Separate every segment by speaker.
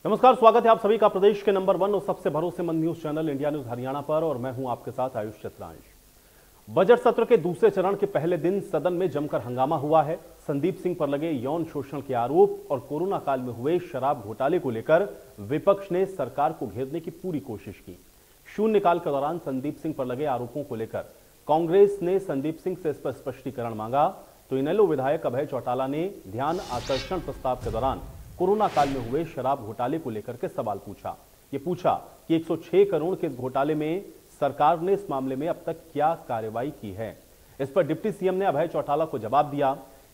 Speaker 1: नमस्कार, स्वागत है आप सभी का प्रदेश के नंबर 1 और सबसे भरोसेमंद news channel India news Haryana पर, और मैं हूं आपके साथ आयुष चतुरांश। बजट सत्र के दूसरे चरण के पहले दिन सदन में जमकर हंगामा हुआ है। संदीप सिंह पर लगे यौन शोषण के आरोप और कोरोना काल में हुए शराब घोटाले को लेकर विपक्ष ने सरकार को घेरने की पूरी कोशिश की। शून्यकाल के दौरान संदीप सिंह पर लगे आरोपों को लेकर कांग्रेस ने संदीप सिंह से स्पष्टीकरण मांगा, तो इनेलो विधायक अभय चौटाला ने ध्यान आकर्षण प्रस्ताव के दौरान कोरोना काल में हुए शराब घोटाले को लेकर के सवाल पूछा। ये पूछा कि 106 करोड़ के इस घोटाले में सरकार ने इस मामले में अब तक क्या कार्रवाई की है। इस पर डिप्टी सीएम ने अभय चौटाला को जवाब दिया।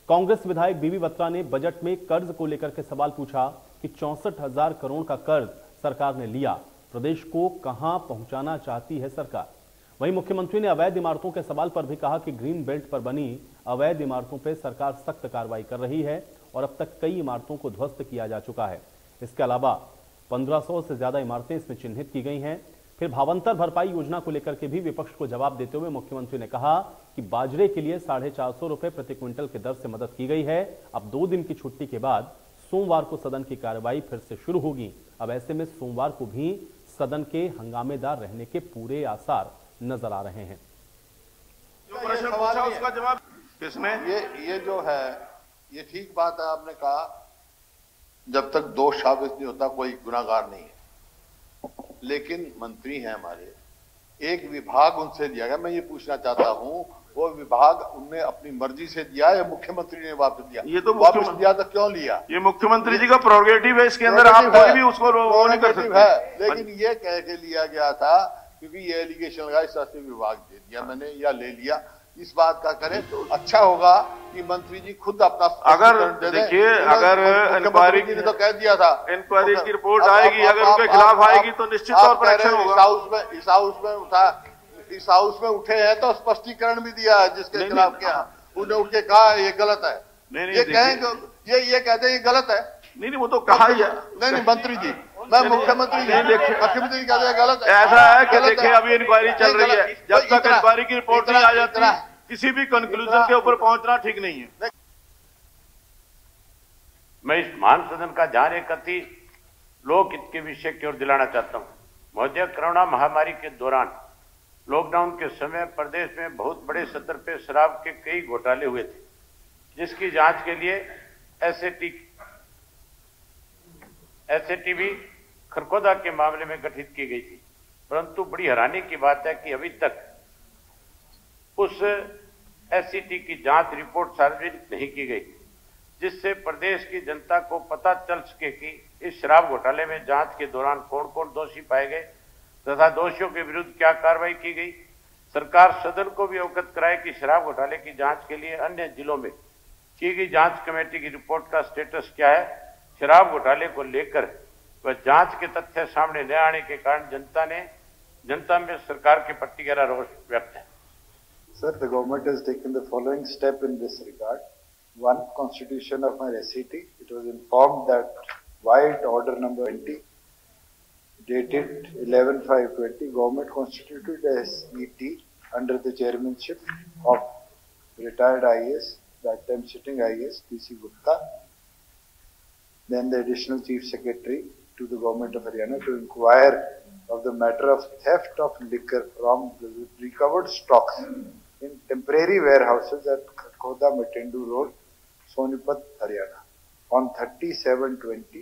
Speaker 1: कांग्रेस विधायक बीबी बत्रा ने बजट में कर्ज को लेकर के सवाल पूछा कि 64,000 करोड़ का कर्ज सरकार ने लिया, प्रदेश को कहां पहुंचाना चाहती है सरकार। वहीं मुख्यमंत्री ने अवैध इमारतों के सवाल पर भी कहा कि ग्रीन बेल्ट पर बनी अवैध इमारतों पर सरकार सख्त कार्रवाई कर रही है और अब तक कई इमारतों को ध्वस्त किया जा चुका है। इसके अलावा 1500 से ज्यादा इमारतें इसमें चिन्हित की गई हैं। फिर भावांतर भरपाई योजना को लेकर के भी विपक्ष को जवाब देते हुए मुख्यमंत्री ने कहा कि बाजरे के लिए 450 रुपए प्रति क्विंटल की दर से मदद की गई है। अब 2 दिन की छुट्टी के बाद सोमवार को सदन की कार्रवाई फिर से शुरू होगी। अब ऐसे में सोमवार को भी सदन के हंगामेदार रहने के पूरे आसार नजर आ रहे हैं।
Speaker 2: जो प्रश्न पूछा उसका जवाब किसने?
Speaker 3: ये जो है ये ठीक बात है, आपने कहा जब तक दोष साबित नहीं होता कोई गुनाहगार नहीं है। लेकिन मंत्री हैं हमारे, एक विभाग उनसे दिया गया। मैं ये पूछना चाहता हूं, वो विभाग उनने अपनी मर्जी से दिया या मुख्यमंत्री ने वापस दिया?
Speaker 2: ये तो
Speaker 3: वापस दिया तो क्यों लिया?
Speaker 2: ये मुख्यमंत्री जी का प्रोरोगेटिव है, इसके अंदर आप कोई भी उसको वो नहीं कर सकते
Speaker 3: है। लेकिन ये कह के लिया गया था क्योंकि ये एलिगेशन लगा, इस तरह से विभाग दे दिया मैंने या ले लिया। इस बात का करें तो अच्छा होगा कि मंत्री जी खुद अपना
Speaker 2: अगर देखिए, अगर इंक्वायरी
Speaker 3: ने तो कह दिया था
Speaker 2: इंक्वायरी की रिपोर्ट आएगी, अगर उनके खिलाफ आएगी तो निश्चित तौर पर एक्शन होगा।
Speaker 3: इस हाउस में उठे हैं तो स्पष्टीकरण भी दिया है जिसके खिलाफ क्या उन्हें उठ के कहा ये गलत है। ये कहेंगे ये कहते हैं ये गलत है।
Speaker 2: नहीं वो तो कहा ही है।
Speaker 3: नहीं मंत्री जी, मैं मुख्यमंत्री मुख्यमंत्री कहते हैं गलत है।
Speaker 2: ऐसा है कि देखिए अभी इंक्वायरी चल रही है, जब तक इंक्वायरी की रिपोर्ट नहीं आ जाती किसी भी कंक्लूजन के ऊपर पहुंचना ठीक नहीं है।
Speaker 4: मैं इस महान सदन का ध्यान एक अति लोकहित के विषय की ओर दिलाना चाहता हूं। महोदय, कोरोना महामारी के दौरान लॉकडाउन के समय प्रदेश में बहुत बड़े स्तर पर शराब के कई घोटाले हुए थे, जिसकी जांच के लिए एसएटी भी खरखोदा के मामले में गठित की गई थी। परंतु बड़ी हैरानी की बात है कि अभी तक उस एससीटी की जांच रिपोर्ट सार्वजनिक नहीं की गई, जिससे प्रदेश की जनता को पता चल सके कि इस शराब घोटाले में जांच के दौरान कौन कौन दोषी पाए गए तथा दोषियों के विरुद्ध क्या कार्रवाई की गई। सरकार सदन को भी अवगत कराए कि शराब घोटाले की जांच के लिए अन्य जिलों में की गई जांच कमेटी की रिपोर्ट का स्टेटस क्या है। शराब घोटाले को लेकर वह जांच के तथ्य सामने न आने के कारण जनता में सरकार के प्रति गहरा रोष व्यक्त है।
Speaker 5: Sir, the government has taken the following step in this regard. One, constitution of my SCT. It was informed that White Order number 20, dated 11/5/20, government constituted a SET under the chairmanship of retired IAS, that time sitting IAS PC Gupta, then the additional chief secretary to the government of Haryana, to inquire of the matter of theft of liquor from the recovered stocks in temporary warehouses at Kharkhoda Matendu Road, Sonipat, Haryana. On 30/7/20,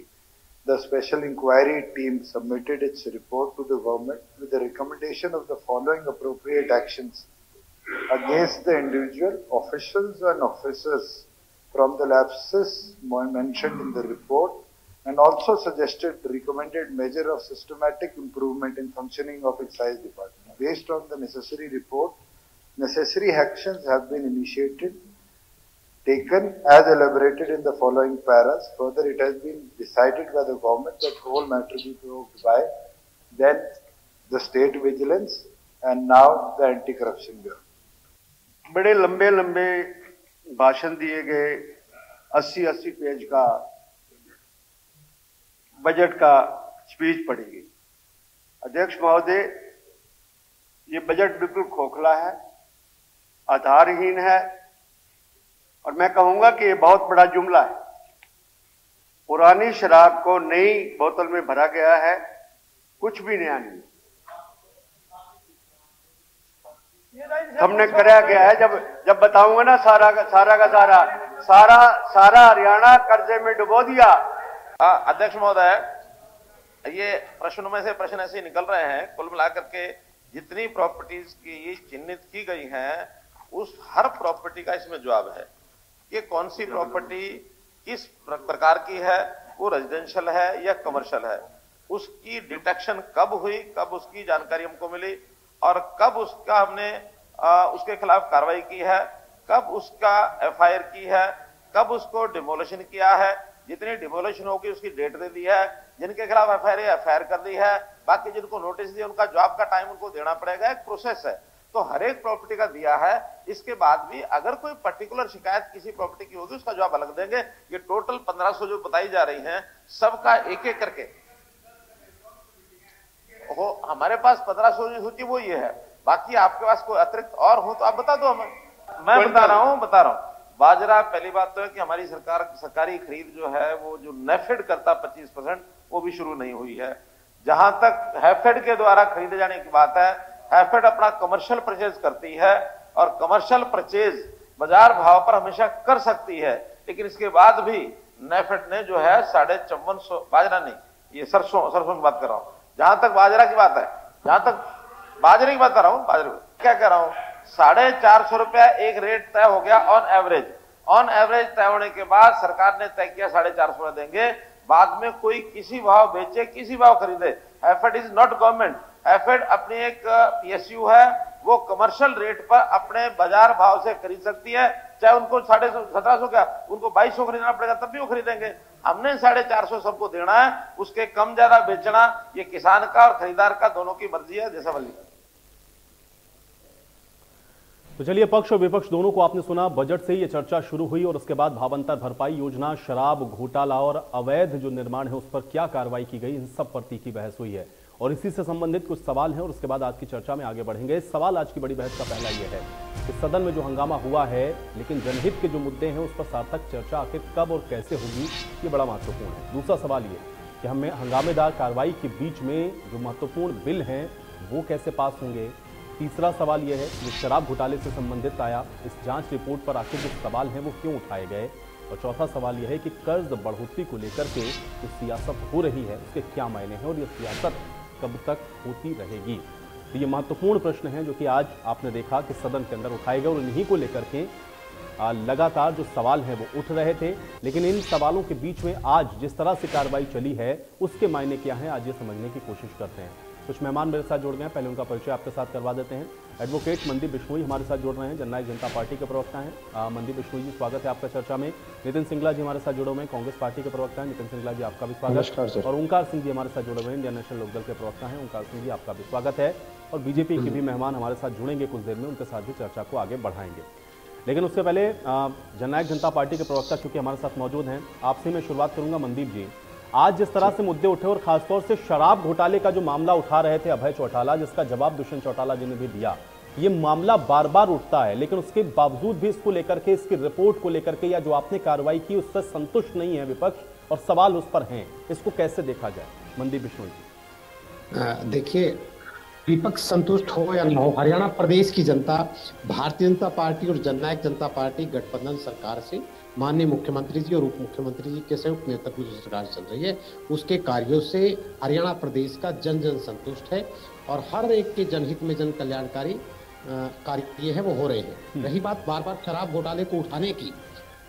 Speaker 5: the special inquiry team submitted its report to the government with the recommendation of the following appropriate actions against the individual officials and officers from the lapses mentioned in the report, and also suggested the recommended measure of systematic improvement in functioning of excise department. Based on the necessary report, necessary actions have been taken as elaborated in the following paras. Further, it has been decided by the government that whole matter be provoked by then the state vigilance and now the anti-corruption bureau.
Speaker 6: बड़े लंबे लंबे भाषण दिए गए, 80-80 page का budget का speech पढ़ी गई। अध्यक्ष महोदय, ये बजट बिल्कुल खोखला है, आधारहीन है और मैं कहूंगा कि ये बहुत बड़ा जुमला है। पुरानी शराब को नई बोतल में भरा गया है, कुछ भी नया नहीं। हमने कराया गया है, जब बताऊंगा ना सारा का सारा हरियाणा कर्जे में डुबो दिया।
Speaker 7: अध्यक्ष महोदय, ये प्रश्नों में से प्रश्न ऐसे निकल रहे हैं, कुल मिलाकर के जितनी प्रॉपर्टीज की चिन्हित की गई हैं, उस हर प्रॉपर्टी का इसमें जवाब है कि कौन सी प्रॉपर्टी किस प्रकार की है, वो रेजिडेंशियल है या कमर्शियल है, उसकी डिटेक्शन कब हुई, कब उसकी जानकारी हमको मिली और कब उसका हमने उसके खिलाफ कार्रवाई की है, कब उसका एफआईआर की है, कब उसको डिमोलिशन किया है, जितनी डिमोलिशन होगी उसकी डेट दे दी है, जिनके खिलाफ एफआईआर कर दी है, बाकी जिनको नोटिस दिया उनका जवाब का टाइम उनको देना पड़ेगा। एक प्रोसेस है, तो हर एक प्रॉपर्टी का दिया है। इसके बाद भी अगर कोई पर्टिकुलर शिकायत किसी प्रॉपर्टी की होगी उसका जवाब अलग देंगे। ये टोटल 1500 जो बताई जा रही हैं, सबका एक एक करके हो, हमारे पास 1500 जो सूची वो ये है। बाकी आपके पास कोई अतिरिक्त और हो तो आप बता दो हमें। मैं बता रहा हूं बाजरा, पहली बात तो है कि हमारी सरकारी खरीद जो है वो जो नेफेड करता 25% वो भी शुरू नहीं हुई है। जहां तक हैफेड के द्वारा खरीदे जाने की बात है, हैफेड अपना कमर्शियल परचेज करती है और कमर्शियल परचेज बाजार भाव पर हमेशा कर सकती है, लेकिन इसके बाद भी नेफेड ने जो है 5450, बाजरा नहीं, ये सरसों की बात कर रहा हूं। जहां तक बाजरा की बात है, जहां तक बाजरे की बात कर रहा हूं, बाजरे क्या कह रहा हूं, 450 रुपया एक रेट तय हो गया ऑन एवरेज तय होने के बाद सरकार ने तय किया 450 देंगे। बाद में कोई किसी भाव बेचे, किसी भाव खरीदे, HAFED is not government. HAFED अपनी एक पीएसयू है, वो कमर्शियल रेट पर अपने बाजार भाव से खरीद सकती है। चाहे उनको 1750 क्या, उनको 2200 खरीदना पड़ेगा तब भी वो खरीदेंगे। हमने 450 सबको देना है, उसके कम ज्यादा बेचना ये किसान का और खरीदार का दोनों की मर्जी है, जैसा मर्जी।
Speaker 1: तो चलिए, पक्ष और विपक्ष दोनों को आपने सुना। बजट से ये चर्चा शुरू हुई और उसके बाद भावांतर भरपाई योजना, शराब घोटाला और अवैध जो निर्माण है उस पर क्या कार्रवाई की गई, इन सब पर तीखी बहस हुई है और इसी से संबंधित कुछ सवाल हैं और उसके बाद आज की चर्चा में आगे बढ़ेंगे। सवाल आज की बड़ी बहस का पहला यह है कि सदन में जो हंगामा हुआ है, लेकिन जनहित के जो मुद्दे हैं उस पर सार्थक चर्चा आखिर कब और कैसे होगी, ये बड़ा महत्वपूर्ण है। दूसरा सवाल ये कि हमें हंगामेदार कार्रवाई के बीच में जो महत्वपूर्ण बिल हैं वो कैसे पास होंगे। तीसरा सवाल यह है कि शराब घोटाले से संबंधित आया इस जांच रिपोर्ट पर आखिर जो सवाल हैं वो क्यों उठाए गए। और चौथा सवाल यह है कि कर्ज बढ़ोतरी को लेकर के जो सियासत हो रही है उसके क्या मायने हैं और ये सियासत कब तक होती रहेगी। तो ये महत्वपूर्ण प्रश्न हैं जो कि आज आपने देखा कि सदन के अंदर उठाए गए और इन्हीं को लेकर के लगातार जो सवाल हैं वो उठ रहे थे। लेकिन इन सवालों के बीच में आज जिस तरह से कार्रवाई चली है उसके मायने क्या हैं, आज ये समझने की कोशिश करते हैं। कुछ मेहमान मेरे साथ जुड़ गए हैं, पहले उनका परिचय आपके साथ करवा देते हैं। एडवोकेट मनदीप बिश्नोई हमारे साथ जुड़ रहे हैं, जननायक जनता पार्टी के प्रवक्ता हैं। मनदीप बिश्नोई जी, स्वागत है आपका चर्चा में। नितिन सिंगला जी हमारे साथ जुड़े हुए हैं, कांग्रेस पार्टी के प्रवक्ता हैं। नितिन सिंगला जी, आपका भी स्वागत। और ओंकार सिंह जी हमारे साथ जुड़े हुए हैं, इंडियन नेशनल लोकदल के प्रवक्ता हैं। ओंकार सिंह जी, आपका भी स्वागत है। और बीजेपी के भी मेहमान हमारे साथ जुड़ेंगे कुछ देर में, उनके साथ भी चर्चा को आगे बढ़ाएंगे। लेकिन उससे पहले जननायक जनता पार्टी के प्रवक्ता चूंकि हमारे साथ मौजूद हैं, आपसे मैं शुरुआत करूंगा। मनदीप जी, आज जिस तरह से मुद्दे उठे और खासतौर से शराब घोटाले का जो मामला उठा रहे थे अभय चौटाला, जिसका जवाब दुष्यंत चौटाला जी ने भी दिया, ये मामला बार बार उठता है, लेकिन उसके बावजूद भी इसको लेकर के, इसकी रिपोर्ट को लेकर के या जो आपने कार्रवाई की उससे संतुष्ट नहीं है विपक्ष और सवाल उस पर हैं। इसको कैसे देखा जाए, मनदीप बिश्नोई जी?
Speaker 8: देखिए, विपक्ष संतुष्ट हो या न हो, हरियाणा प्रदेश की जनता भारतीय जनता पार्टी और जननायक जनता पार्टी गठबंधन सरकार से, माननीय मुख्यमंत्री जी और उप मुख्यमंत्री जी के संयुक्त नेतृत्व में जो सरकार चल रही है उसके कार्यों से हरियाणा प्रदेश का जन जन संतुष्ट है और हर एक के जनहित में जन कल्याणकारी कार्य है वो हो रहे हैं। रही बात बार बार शराब घोटाले को उठाने की,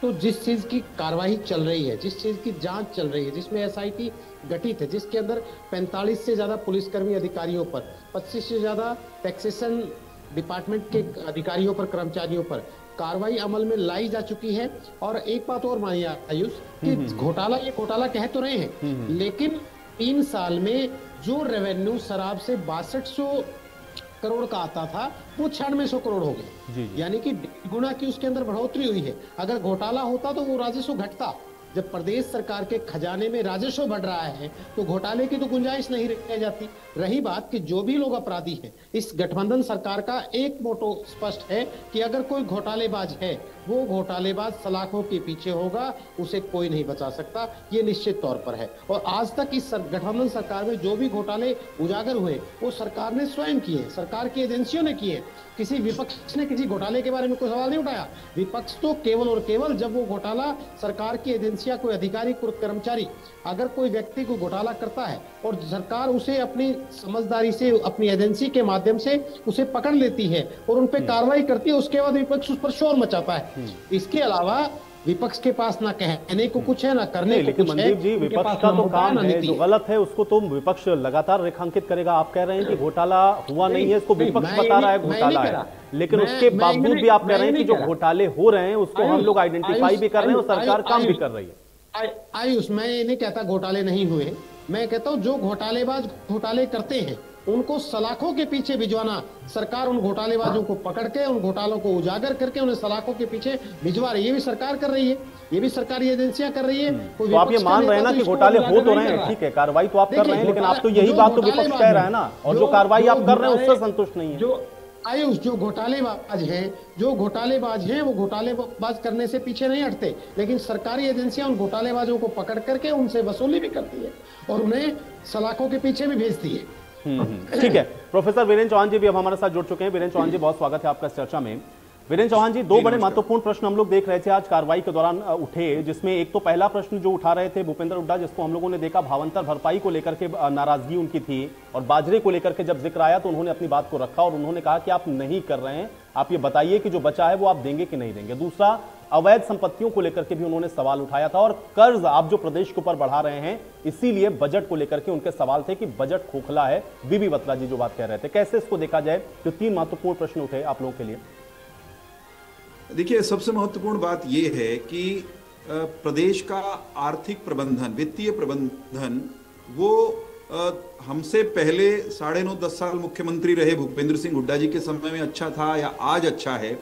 Speaker 8: तो जिस चीज की कार्रवाई चल रही है, जिस चीज की जांच चल रही है, जिसमें एसआईटी गठित है, जिसके अंदर 45 से ज्यादा पुलिसकर्मी अधिकारियों पर, 25 से ज्यादा टैक्सेशन डिपार्टमेंट के अधिकारियों पर, कर्मचारियों पर कार्रवाई अमल में लाई जा चुकी है। और एक बात और मानिए आयुष कि घोटाला, ये घोटाला कह तो रहे हैं, लेकिन 3 साल में जो रेवेन्यू शराब से 6200 करोड़ का आता था वो 9600 करोड़ हो गया, यानी कि 1.5 गुना की उसके अंदर बढ़ोतरी हुई है। अगर घोटाला होता तो वो राजस्व घटता। जब प्रदेश सरकार के खजाने में राजस्व बढ़ रहा है तो घोटाले की तो गुंजाइश नहीं रह जाती। रही बात कि जो भी लोग अपराधी हैं, इस गठबंधन सरकार का एक मोटो स्पष्ट है कि अगर कोई घोटालेबाज है वो घोटालेबाज सलाखों के पीछे होगा, उसे कोई नहीं बचा सकता, ये निश्चित तौर पर है। और आज तक इस गठबंधन सरकार में जो भी घोटाले उजागर हुए वो सरकार ने स्वयं किए, सरकार की एजेंसियों ने किए। किसी विपक्ष ने किसी घोटाले के बारे में कोई सवाल नहीं उठाया। विपक्ष तो केवल और केवल जब वो घोटाला सरकार की एजेंसियां, कोई अधिकारी, कोई कर्मचारी, अगर कोई व्यक्ति को घोटाला करता है और सरकार उसे अपनी समझदारी से, अपनी एजेंसी के माध्यम से उसे पकड़ लेती है और उन पर कार्रवाई करती है, उसके बाद विपक्ष उस पर शोर मचाता है। इसके अलावा विपक्ष के पास ना कहने को कुछ है ना करने को कुछ है।
Speaker 1: मनदीप जी, विपक्ष का तो काम है, जो गलत है उसको तो विपक्ष लगातार रेखांकित करेगा। आप कह रहे हैं कि घोटाला हुआ नहीं है, इसको विपक्ष बता रहा है घोटाला है, लेकिन उसके बावजूद भी आप कह रहे हैं कि जो घोटाले हो रहे हैं उसको हम लोग आइडेंटिफाई भी कर रहे हैं और सरकार काम भी कर रही है।
Speaker 8: आयुष, मैं ये नहीं कहता घोटाले नहीं हुए, मैं कहता हूँ जो घोटालेबाज घोटाले करते हैं उनको सलाखों के पीछे भिजवाना, सरकार उन घोटालेबाजों को पकड़ के, उन घोटालों को उजागर करके उन्हें सलाखों के पीछे भिजवा रही है। ये भी सरकार कर रही है, ये भी सरकारी एजेंसियां कर रही है।
Speaker 1: तो आप ये मान रहे हैं ना कि घोटाले हो तो रहे हैं, ठीक है, कार्रवाई तो आप कर रहे हैं, लेकिन आप तो यही बात तो विपक्ष कह रहा है ना, और जो कार्रवाई आप कर रहे हैं उससे संतुष्ट नहीं है।
Speaker 8: जो आयुष, जो घोटालेबाज हैं वो घोटालेबाज करने से पीछे नहीं हटते, लेकिन सरकारी एजेंसियां उन घोटालेबाजों को पकड़ करके उनसे वसूली भी करती है और उन्हें सलाखों के पीछे भी भेजती है।
Speaker 1: ठीक है। प्रोफेसर वीरेंद्र चौहान जी भी अब हमारे साथ जुड़ चुके हैं। वीरेंद्र चौहान जी, बहुत स्वागत है आपका इस चर्चा में। वीरेंद्र चौहान जी, दो बड़े महत्वपूर्ण प्रश्न हम लोग देख रहे थे आज कार्रवाई के दौरान उठे, जिसमें एक तो पहला प्रश्न जो उठा रहे थे भूपेंद्र हुड्डा, जिसको हम लोगों ने देखा भावांतर भरपाई को लेकर के नाराजगी उनकी थी, और बाजरे को लेकर के जब जिक्र आया तो उन्होंने अपनी बात को रखा और उन्होंने कहा कि आप नहीं कर रहे हैं, आप ये बताइए कि जो बचा है वो आप देंगे कि नहीं देंगे। दूसरा, अवैध संपत्तियों को लेकर के भी उन्होंने सवाल उठाया था, और कर्ज आप जो प्रदेश के ऊपर बढ़ा रहे हैं, इसीलिए बजट को लेकर के उनके सवाल थे कि बजट खोखला है। बीबी बत्रा जी जो बात कह रहे थे, कैसे इसको देखा जाए? जो तीन महत्वपूर्ण प्रश्न उठे आप लोगों के लिए।
Speaker 9: देखिए, सबसे महत्वपूर्ण बात यह है कि प्रदेश का आर्थिक प्रबंधन, वित्तीय प्रबंधन, वो हमसे पहले 9.5-10 साल मुख्यमंत्री रहे भूपेंद्र सिंह हुड्डा जी के समय में अच्छा था या आज अच्छा है।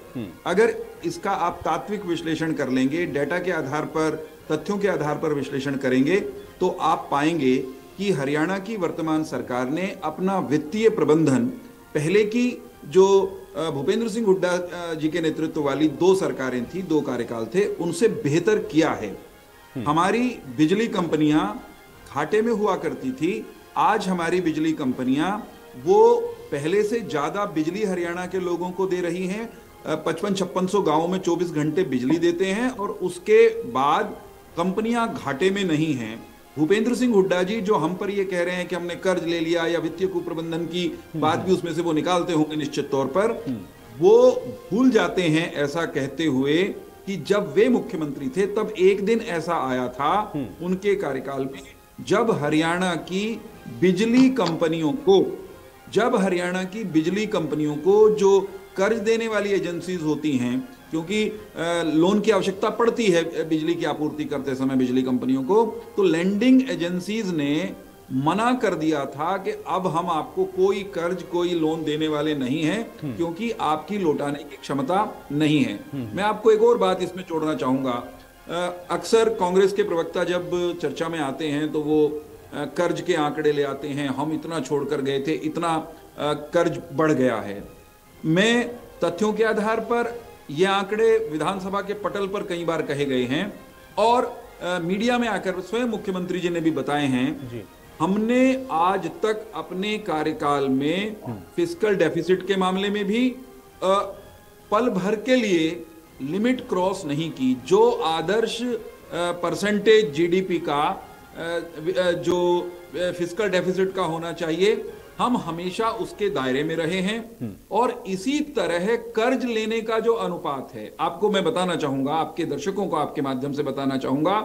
Speaker 9: अगर इसका आप तात्विक विश्लेषण कर लेंगे, डेटा के आधार पर, तथ्यों के आधार पर विश्लेषण करेंगे, तो आप पाएंगे कि हरियाणा की वर्तमान सरकार ने अपना वित्तीय प्रबंधन पहले की जो भूपेंद्र सिंह हुड्डा जी के नेतृत्व वाली 2 सरकारें थी, 2 कार्यकाल थे, उनसे बेहतर किया है। हमारी बिजली कंपनियां घाटे में हुआ करती थी, आज हमारी बिजली कंपनियां वो पहले से ज्यादा बिजली हरियाणा के लोगों को दे रही हैं। 55-5600 गांवों में 24 घंटे बिजली देते हैं, और उसके बाद कंपनियां घाटे में नहीं हैं। भूपेंद्र सिंह हुड्डा जी जो हम पर ये कह रहे हैं कि हमने कर्ज ले लिया या वित्तीय कुप्रबंधन की बात भी उसमें से वो निकालते होंगे निश्चित तौर पर, वो भूल जाते हैं ऐसा कहते हुए कि जब वे मुख्यमंत्री थे तब एक दिन ऐसा आया था उनके कार्यकाल में, जब हरियाणा की बिजली कंपनियों को जो कर्ज देने वाली एजेंसीज होती हैं, क्योंकि लोन की आवश्यकता पड़ती है बिजली की आपूर्ति करते समय बिजली कंपनियों को, तो लैंडिंग एजेंसीज ने मना कर दिया था कि अब हम आपको कोई कर्ज, कोई लोन देने वाले नहीं हैं, क्योंकि आपकी लौटाने की क्षमता नहीं है। मैं आपको एक और बात इसमें जोड़ना चाहूंगा। अक्सर कांग्रेस के प्रवक्ता जब चर्चा में आते हैं तो वो कर्ज के आंकड़े ले आते हैं, हम इतना छोड़कर गए थे, इतना कर्ज बढ़ गया है। मैं तथ्यों के आधार पर ये आंकड़े विधानसभा के पटल पर कई बार कहे गए हैं, और मीडिया में आकर स्वयं मुख्यमंत्री जी ने भी बताए हैं। हमने आज तक अपने कार्यकाल में फिस्कल डेफिसिट के मामले में भी पल भर के लिए लिमिट क्रॉस नहीं की। जो आदर्श परसेंटेज जीडीपी का जो फिस्कल डेफिसिट का होना चाहिए, हम हमेशा उसके दायरे में रहे हैं। और इसी तरह कर्ज लेने का जो अनुपात है, आपको मैं बताना चाहूंगा, आपके दर्शकों को आपके माध्यम से बताना चाहूंगा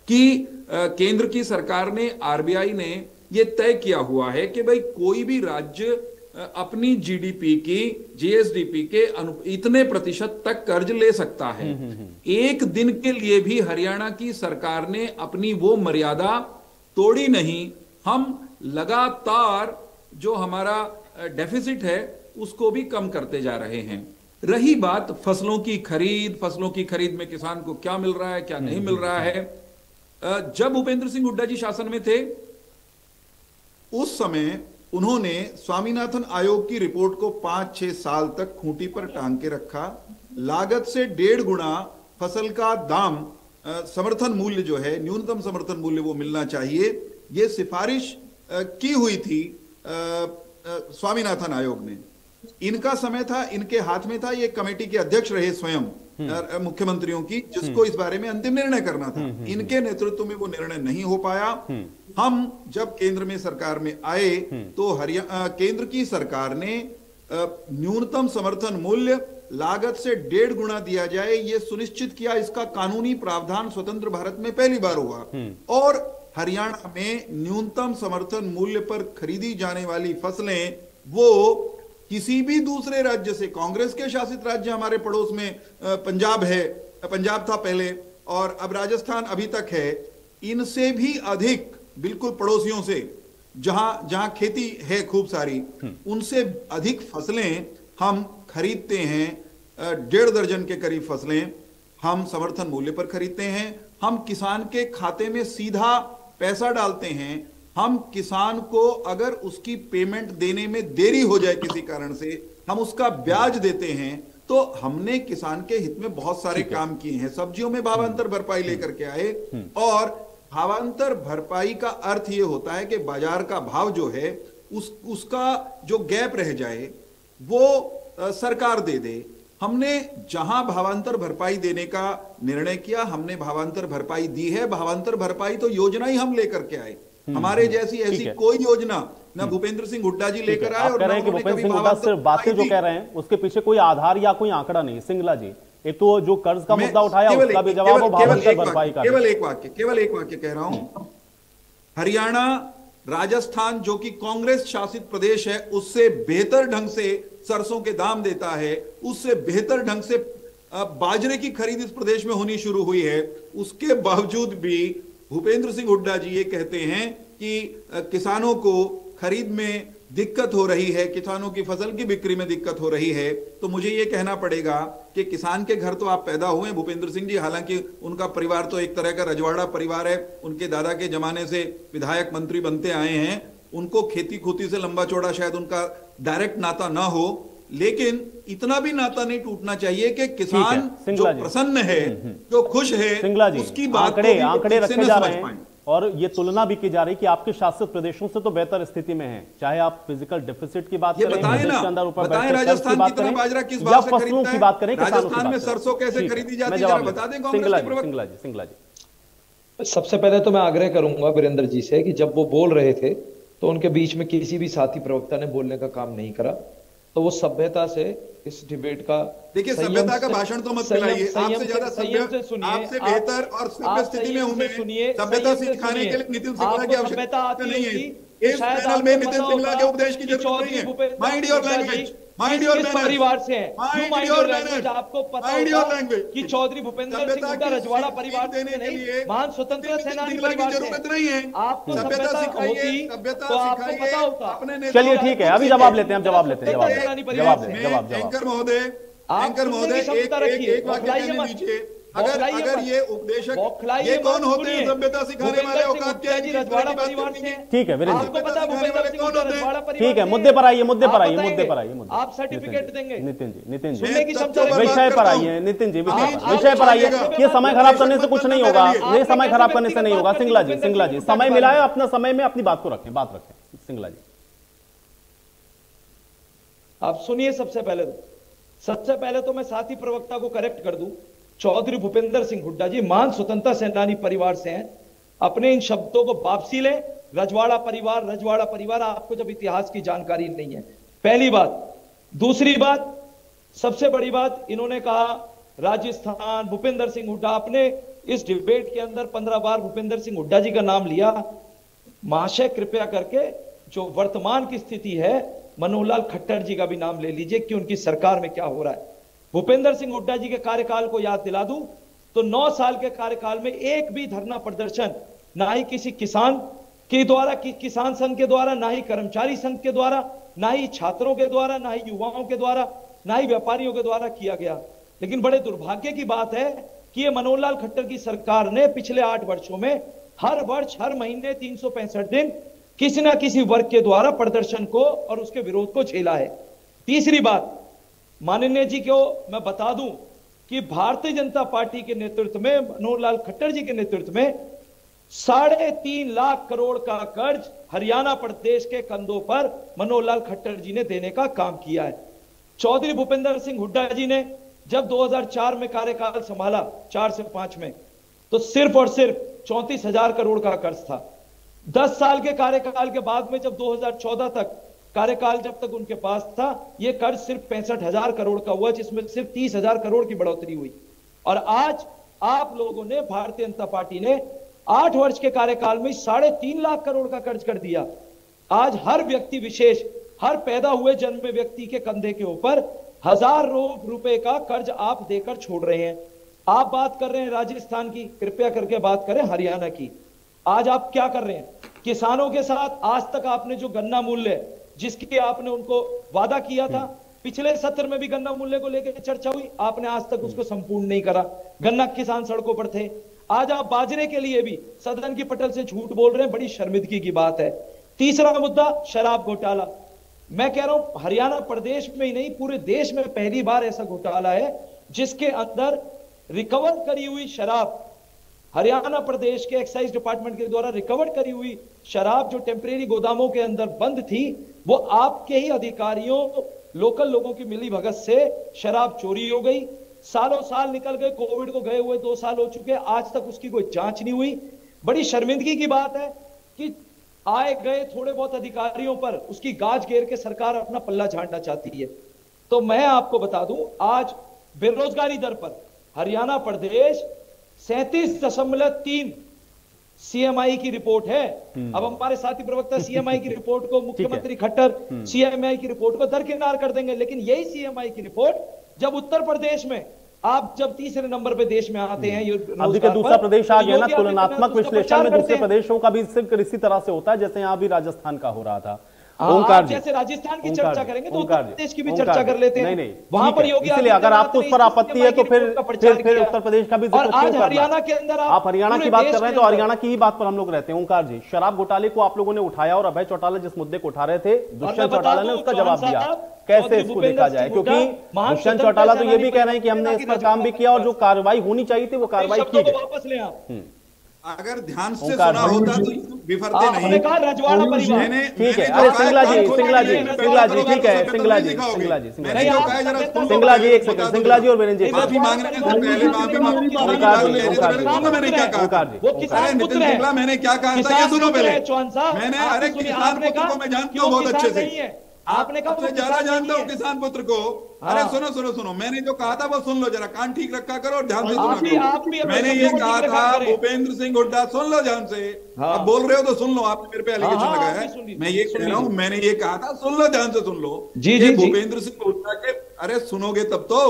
Speaker 9: कि केंद्र की सरकार ने, आरबीआई ने यह तय किया हुआ है कि भाई कोई भी राज्य अपनी जीडीपी की, जीएसडीपी के इतने प्रतिशत तक कर्ज ले सकता है। एक दिन के लिए भी हरियाणा की सरकार ने अपनी वो मर्यादा तोड़ी नहीं। हम लगातार जो हमारा डेफिसिट है उसको भी कम करते जा रहे हैं। रही बात फसलों की खरीद में किसान को क्या मिल रहा है, क्या नहीं मिल रहा है, जब भूपेंद्र सिंह हुड्डा जी शासन में थे उस समय उन्होंने स्वामीनाथन आयोग की रिपोर्ट को 5-6 साल तक खूंटी पर टांग के रखा। लागत से 1.5 गुना फसल का दाम, समर्थन मूल्य जो है, न्यूनतम समर्थन मूल्य वो मिलना चाहिए, ये सिफारिश की हुई थी स्वामीनाथन आयोग ने। इनका समय था, इनके हाथ में था, ये कमेटी के अध्यक्ष रहे स्वयं मुख्यमंत्रियों की, जिसको इस बारे में अंतिम निर्णय करना था। इनके नेतृत्व में वो निर्णय नहीं हो पाया। हम जब केंद्र में सरकार में आए तो केंद्र की सरकार ने न्यूनतम समर्थन मूल्य लागत से 1.5 गुना दिया जाए, ये सुनिश्चित किया। इसका कानूनी प्रावधान स्वतंत्र भारत में पहली बार हुआ। और हरियाणा में न्यूनतम समर्थन मूल्य पर खरीदी जाने वाली फसलें वो किसी भी दूसरे राज्य से, कांग्रेस के शासित राज्य हमारे पड़ोस में पंजाब है, पंजाब था पहले और अब राजस्थान अभी तक है, इनसे भी अधिक, बिल्कुल पड़ोसियों से, जहां खेती है खूब सारी, उनसे अधिक फसलें हम खरीदते हैं। 1.5 दर्जन के करीब फसलें हम समर्थन मूल्य पर खरीदते हैं। हम किसान के खाते में सीधा पैसा डालते हैं। हम किसान को अगर उसकी पेमेंट देने में देरी हो जाए किसी कारण से, हम उसका ब्याज देते हैं। तो हमने किसान के हित में बहुत सारे काम किए हैं। सब्जियों में भावांतर भरपाई लेकर के आए, और भावांतर भरपाई का अर्थ यह होता है कि बाजार का भाव जो है उसका जो गैप रह जाए वो सरकार दे दे। हमने जहां भावांतर भरपाई देने का निर्णय किया, हमने भावांतर भरपाई दी है। भावांतर भरपाई तो योजना ही हम लेकर के आए, हमारे जैसी ऐसी कोई योजना ना भूपेंद्र सिंह हुड्डा जी लेकर आए। और कह रहे हैं कि भूपेंद्र सिंह हुड्डा सिर्फ बातें जो कह रहे हैं उसके पीछे कोई आधार या कोई आंकड़ा नहीं। सिंगला जी, एक तो जो कर्ज का मुद्दा उठाया उसका भी जवाब और भावांतर भरपाई का। केवल एक वाक्य कह रहा हूं। हरियाणा, राजस्थान जो कि कांग्रेस शासित प्रदेश है, उससे बेहतर ढंग से सरसों के दाम देता है, उससे बेहतर ढंग से बाजरे की खरीद इस प्रदेश में होनी शुरू हुई है। उसके बावजूद भी भूपेंद्र सिंह हुड्डा जी ये कहते हैं कि किसानों को खरीद में दिक्कत हो रही है, किसानों की फसल की बिक्री में दिक्कत हो रही है। तो मुझे ये कहना पड़ेगा कि किसान के घर तो आप पैदा हुए भूपेंद्र सिंह जी, हालांकि उनका परिवार तो एक तरह का रजवाड़ा परिवार है, उनके दादा के जमाने से विधायक मंत्री बनते आए हैं। उनको खेती खूती से लंबा चौड़ा शायद उनका डायरेक्ट नाता ना हो, लेकिन इतना भी नाता नहीं टूटना चाहिए कि किसान जो प्रसन्न है, जो खुश है, उसकी बात
Speaker 1: आंकड़े रखे जा रहे हैं। और ये तुलना भी की जा रही कि आपके शासित प्रदेशों से तो बेहतर स्थिति में है, चाहे आप फिजिकल डेफिसिट की बात करें,
Speaker 9: राजस्थान की तरह बाजरा किस बात से
Speaker 1: फसलों की बात करें,
Speaker 9: राजस्थान में सरसों कैसे खरीदी जाती है, बता दें
Speaker 1: सिंगला जी।
Speaker 10: सबसे पहले तो मैं आग्रह करूंगा वीरेंद्र जी से कि जब वो बोल रहे थे तो उनके बीच में किसी भी साथी प्रवक्ता ने बोलने का काम नहीं करा, तो वो सभ्यता से इस डिबेट का,
Speaker 9: देखिए सभ्यता का भाषण तो मत कराइए, आपसे ज्यादा सभ्य, आपसे बेहतर और सभ्य स्थिति में हूं मैं। सभ्यता सिखाने के लिए नितिन सिंगला की आवश्यकता नहीं है। इस पैनल में नितिन सिंगला के उपदेश की जरूरत नहीं है। Mind your language, mind your
Speaker 10: परिवार से है, माइंड योर लैंग्वेज। आपको पता होगा कि चौधरी भूपेंद्र सिंह हुड्डा रजवाड़ा परिवार से नहीं, महान स्वतंत्रता सेनानी परिवार से
Speaker 9: जरूरत नहीं है।
Speaker 10: आपको सभ्यता होती तो आपको पता होता।
Speaker 1: चलिए ठीक है, अभी जवाब लेते हैं, जवाब लेते हैं, जवाब।
Speaker 9: एंकर महोदय एक वाक्य कहने दीजिए। अगर ये उपदेशक, ये कौन होते हैं सभ्यता सिखाने वाले? औकात क्या है?
Speaker 10: रजवाड़ा परिवार से।
Speaker 1: ठीक है वीरेंद्र,
Speaker 10: आपको पता भूपेंद्र सिंह हुड्डा रजवाड़ा परिवार।
Speaker 1: ठीक है, मुद्दे पर आइए, मुद्दे पर आइए।
Speaker 10: आप सर्टिफिकेट देंगे
Speaker 1: नितिन जी,
Speaker 10: विषय
Speaker 1: पर आइए। नितिन जी विषय पर आइए। ये समय खराब करने से कुछ नहीं होगा, ये समय खराब करने से नहीं होगा। सिंगला जी समय मिला है, अपना समय में अपनी बात को रखें, बात रखें। सिंगला जी
Speaker 10: आप सुनिए। सबसे पहले तो मैं साथी प्रवक्ता को करेक्ट कर दूं। चौधरी भूपेंद्र सिंह हुड्डा जी महान स्वतंत्रता सेनानी परिवार से हैं। अपने इन शब्दों को वापसी ले। रजवाड़ा परिवार आपको जब इतिहास की जानकारी नहीं है, पहली बात। दूसरी बात, सबसे बड़ी बात, इन्होंने कहा राजस्थान, भूपेंद्र सिंह हुड्डा। आपने इस डिबेट के अंदर 15 बार भूपेंद्र सिंह हुड्डा जी का नाम लिया। महाशय कृपया करके जो वर्तमान की स्थिति है, मनोहर लाल खट्टर जी का भी नाम ले लीजिए कि उनकी सरकार में क्या हो रहा है। भूपेंद्र सिंह हुड्डा जी के कार्यकाल को याद दिला दूं तो 9 साल के कार्यकाल में एक भी धरना प्रदर्शन ना ही किसी किसान के द्वारा, किसान संघ के द्वारा, ना ही कर्मचारी संघ के द्वारा, ना ही छात्रों के द्वारा, ना ही युवाओं के द्वारा, ना ही व्यापारियों के द्वारा किया गया। लेकिन बड़े दुर्भाग्य की बात है कि ये मनोहर लाल खट्टर की सरकार ने पिछले 8 वर्षों में हर वर्ष, हर महीने 365 दिन किसी ना किसी वर्ग के द्वारा प्रदर्शन को और उसके विरोध को झेला है। तीसरी बात, माननीय जी को मैं बता दूं कि भारतीय जनता पार्टी के नेतृत्व में, मनोहर लाल खट्टर जी के नेतृत्व में 3.5 लाख करोड़ का कर्ज हरियाणा प्रदेश के कंधों पर मनोहर लाल खट्टर जी ने देने का काम किया है। चौधरी भूपेंद्र सिंह हुड्डा जी ने जब 2004 में कार्यकाल संभाला, 4 से 5 में, तो सिर्फ और सिर्फ 34,000 करोड़ का कर्ज था। 10 साल के कार्यकाल के बाद में जब 2014 तक कार्यकाल जब तक उनके पास था, यह कर्ज सिर्फ 65,000 करोड़ का हुआ, जिसमें सिर्फ 30,000 करोड़ की बढ़ोतरी हुई। और आज आप लोगों ने, भारतीय जनता पार्टी ने 8 वर्ष के कार्यकाल में 3.5 लाख करोड़ का कर्ज कर दिया। आज हर व्यक्ति विशेष, हर पैदा हुए जन्मे व्यक्ति के कंधे के ऊपर 1,000 रुपए का कर्ज आप देकर छोड़ रहे हैं। आप बात कर रहे हैं राजस्थान की, कृपया करके बात करें हरियाणा की। आज आप क्या कर रहे हैं? किसानों के साथ आज तक आपने जो गन्ना मूल्य जिसके आपने उनको वादा किया था, पिछले सत्र में भी गन्ना मूल्य को लेकर चर्चा हुई, आपने आज तक उसको संपूर्ण नहीं करा। गन्ना किसान सड़कों पर थे। आज आप बाजरे के लिए भी सदन की पटल से झूठ बोल रहे हैं, बड़ी शर्मिंदगी की बात है। तीसरा मुद्दा, शराब घोटाला। मैं कह रहा हूं हरियाणा प्रदेश में ही नहीं, पूरे देश में पहली बार ऐसा घोटाला है जिसके अंदर रिकवर करी हुई शराब, हरियाणा प्रदेश के एक्साइज डिपार्टमेंट के द्वारा रिकवर करी हुई शराब जो टेम्परेरी गोदामों के अंदर बंद थी, वो आपके ही अधिकारियों, लोकल लोगों की मिली भगत से शराब चोरी हो गई। सालों साल निकल गए, कोविड को गए हुए 2 साल हो चुके, आज तक उसकी कोई जांच नहीं हुई। बड़ी शर्मिंदगी की बात है कि आए गए थोड़े बहुत अधिकारियों पर उसकी गाज घेर के सरकार अपना पल्ला झाड़ना चाहती है। तो मैं आपको बता दूं, आज बेरोजगारी दर पर हरियाणा प्रदेश 37.3 सीएमआई की रिपोर्ट है। अब हमारे साथी प्रवक्ता सीएमआई की रिपोर्ट को, मुख्यमंत्री खट्टर सीएमआई की रिपोर्ट को दरकिनार कर देंगे, लेकिन यही सीएमआई की रिपोर्ट जब उत्तर प्रदेश में आप जब तीसरे नंबर पे देश में आते हैं,
Speaker 1: अब देखिए दूसरा प्रदेश आ गया ना, तुलनात्मक विश्लेषण में दूसरे प्रदेशों का भी सिर्फ इसी तरह से होता है जैसे यहाँ भी राजस्थान का हो रहा था।
Speaker 10: ओंकार जी, जैसे राजस्थान की चर्चा करेंगे तो उत्तर प्रदेश की भी चर्चा कर लेते हैं।
Speaker 1: नहीं,
Speaker 10: वहां पर योगी,
Speaker 1: इसलिए अगर आपको उस पर आपत्ति है तो फिर उत्तर प्रदेश का भी जिक्र क्यों
Speaker 10: हरियाणा के अंदर
Speaker 1: आप हरियाणा की बात कर रहे हैं तो हरियाणा की ही बात पर हम लोग रहते हैं। ओंकार जी, शराब घोटाले को आप लोगों ने उठाया और अभय चौटाला जिस मुद्दे को उठा रहे थे, दुष्यंत चौटाला ने उसका जवाब दिया। कैसे इसको देखा जाए? क्योंकि दुष्यंत चौटाला तो ये भी कह रहे हैं कि हमने इस पर काम भी किया और जो कार्रवाई होनी चाहिए थी वो कार्रवाई की गई।
Speaker 10: वापस ले आप,
Speaker 9: अगर ध्यान से सुना होता तो बिफरते नहीं।
Speaker 10: कहा रजवाड़ा परिवार,
Speaker 1: ठीक है। अरे सिंगला जी, ठीक है, सिंगला जी, सिंगला जी एक सेकंड, सिंगला जी और वीरेंद्र जी
Speaker 9: माफी मांग रहे हैं। पहले माफी मांगी, मैंने क्या कहा था?
Speaker 10: वो किसान पुत्र है।
Speaker 9: मैंने क्या कहा था ये सुनो पहले। मैंने, अरे किसान पुत्र को मैं जानता हूँ बहुत अच्छे से,
Speaker 10: आपने कहा
Speaker 9: सबसे ज्यादा जानता हूँ किसान पुत्र को। अरे सुनो सुनो सुनो, मैंने जो कहा था वो सुन लो जरा, कान ठीक रखा करो और ध्यान से सुनो। मैंने ये कहा था भूपेंद्र सिंह हुड्डा, सुन लो ध्यान से। अब बोल रहे हो तो सुन लो, आपने मेरे पे एलिगेशन लगाया है, मैं ये कह रहा हूँ, मैंने ये कहा था, सुन लो ध्यान से सुन लो। जी भूपेंद्र सिंह हुड्डा के, अरे सुनोगे तब तो,